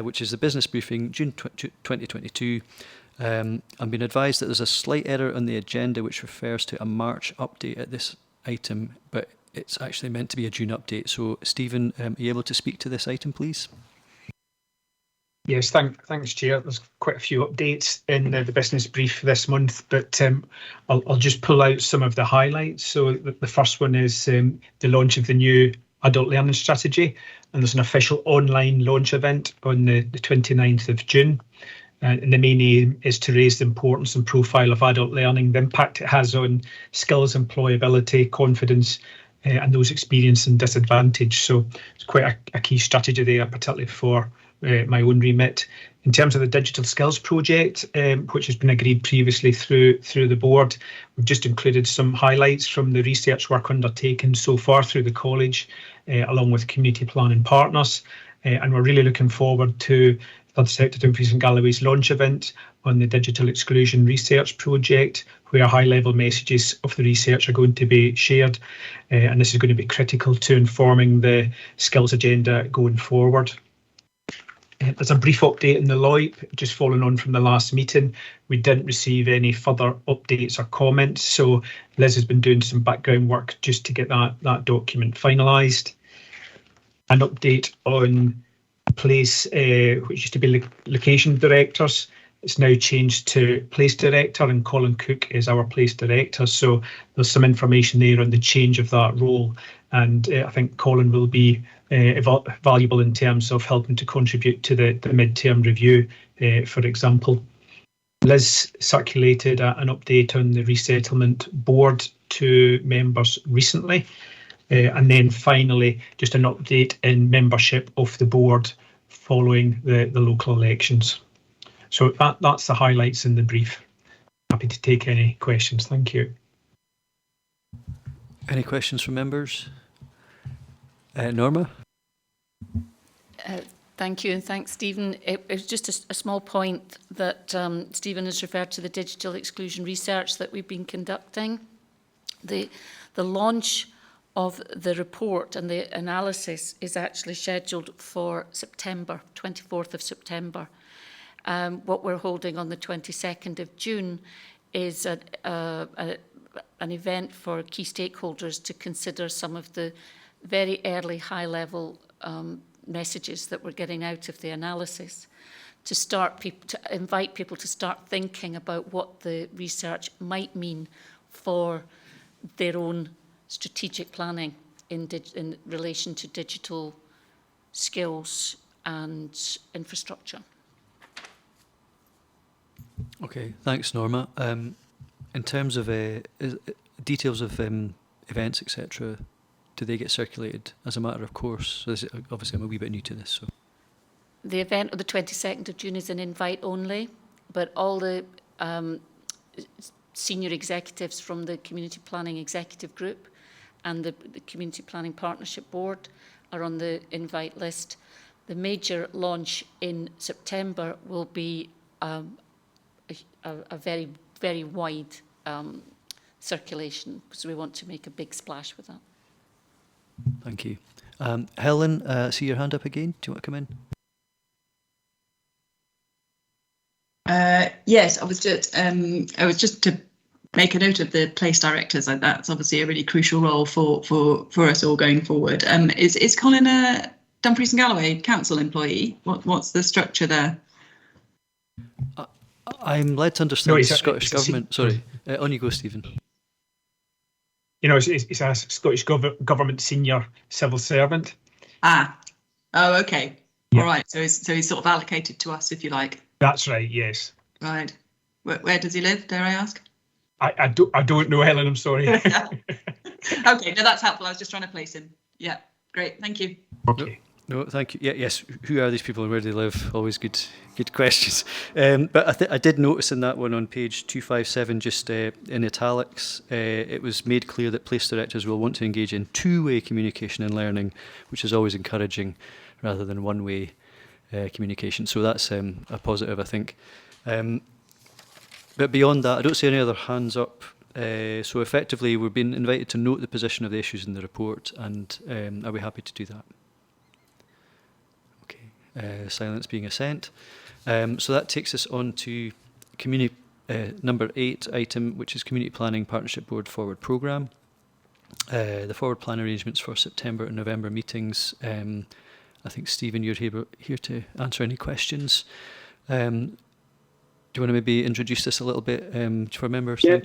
which is the business briefing, June 2022. I'm being advised that there's a slight error on the agenda which refers to a March update at this item, but it's actually meant to be a June update. So, Stephen, are you able to speak to this item, please? Yes, thanks, Chair. There's quite a few updates in the business brief this month, but I'll just pull out some of the highlights. So the first one is the launch of the new adult learning strategy, and there's an official online launch event on the 29th of June. And the main aim is to raise the importance and profile of adult learning, the impact it has on skills, employability, confidence, and those experienced and disadvantaged. So it's quite a key strategy there, particularly for my own remit. In terms of the digital skills project, which has been agreed previously through the board, we've just included some highlights from the research work undertaken so far through the college, along with community planning partners, and we're really looking forward to third sector Dumfries and Galloway's launch event on the digital exclusion research project, where high-level messages of the research are going to be shared, and this is going to be critical to informing the skills agenda going forward. There's a brief update in the LOIP, just following on from the last meeting. We didn't receive any further updates or comments, so Liz has been doing some background work just to get that document finalised. An update on place, which used to be location directors. It's now changed to place director, and Colin Cook is our place director. So there's some information there on the change of that role. And I think Colin will be valuable in terms of helping to contribute to the mid-term review, for example. Liz circulated an update on the resettlement board to members recently. And then finally, just an update in membership of the board following the local elections. So that's the highlights in the brief. Happy to take any questions. Thank you. Any questions from members? Norma? Thank you, and thanks, Stephen. It was just a small point that Stephen has referred to the digital exclusion research that we've been conducting. The launch of the report and the analysis is actually scheduled for September, 24th of September. What we're holding on the 22nd of June is an event for key stakeholders to consider some of the very early high-level messages that we're getting out of the analysis, to invite people to start thinking about what the research might mean for their own strategic planning in relation to digital skills and infrastructure. Okay, thanks, Norma. In terms of details of events, etc., do they get circulated as a matter of course? So obviously I'm a wee bit new to this. So the event of the 22nd of June is an invite only, but all the senior executives from the Community Planning Executive Group and the Community Planning Partnership Board are on the invite list. The major launch in September will be a very, very wide circulation, because we want to make a big splash with that. Thank you. Helen, see your hand up again. Do you want to come in? Yes, I was just to make a note of the place directors. That's obviously a really crucial role for us all going forward. Is Colin a Dumfries and Galloway Council employee? What's the structure there? I'm led to understand the Scottish Government. Sorry, on you go, Stephen. You know, it's a Scottish Government senior civil servant. Oh, okay. Yeah. All right. So he's sort of allocated to us, if you like. That's right. Yes. Right. Where does he live? Dare I ask? I don't know, Helen. I'm sorry. Okay. No, that's helpful. I was just trying to place him. Yeah. Great. Thank you. Okay. No, thank you. Yeah, yes. Who are these people and where do they live? Always good questions. But I did notice in that one on page 257, just in italics, it was made clear that place directors will want to engage in two-way communication and learning, which is always encouraging rather than one-way communication. So that's a positive, I think. But beyond that, I don't see any other hands up. So effectively, we're being invited to note the position of the issues in the report, and are we happy to do that? Silence being assent. So that takes us on to number 8 item, which is Community Planning Partnership Board Forward Programme. The forward plan arrangements for September and November meetings. I think, Stephen, you're here to answer any questions. Do you want to maybe introduce this a little bit for members? Yeah,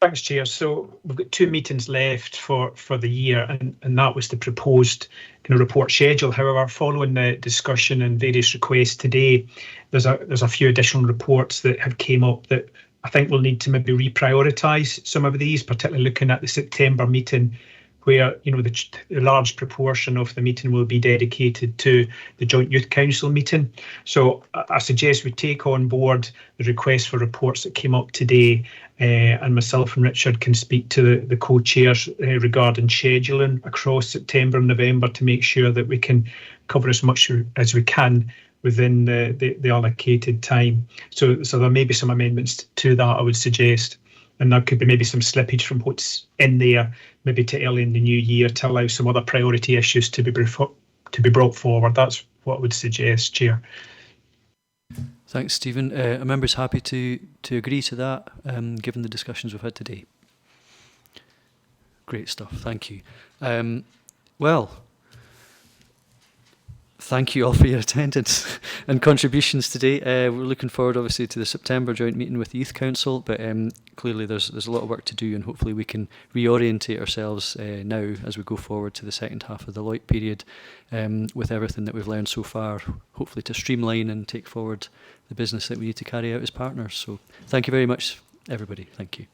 thanks, Chair. So we've got 2 meetings left for the year, and that was the proposed kind of report schedule. However, following the discussion and various requests today, there's a few additional reports that have came up that I think we'll need to maybe reprioritise some of these, particularly looking at the September meeting, where the large proportion of the meeting will be dedicated to the Joint Youth Council meeting. So I suggest we take on board the request for reports that came up today, and myself and Richard can speak to the co-chairs regarding scheduling across September and November to make sure that we can cover as much as we can within the allocated time. So there may be some amendments to that, I would suggest. And there could be maybe some slippage from what's in there, maybe to early in the new year, to allow some other priority issues to be brought forward. That's what I would suggest, Chair. Thanks, Stephen. Are members happy to agree to that, given the discussions we've had today? Great stuff. Thank you. Well, thank you all for your attendance and contributions today. We're looking forward, obviously, to the September joint meeting with the Youth Council, but clearly there's a lot of work to do, and hopefully we can reorientate ourselves now as we go forward to the second half of the LOIT period, with everything that we've learned so far, hopefully to streamline and take forward the business that we need to carry out as partners. So thank you very much, everybody. Thank you.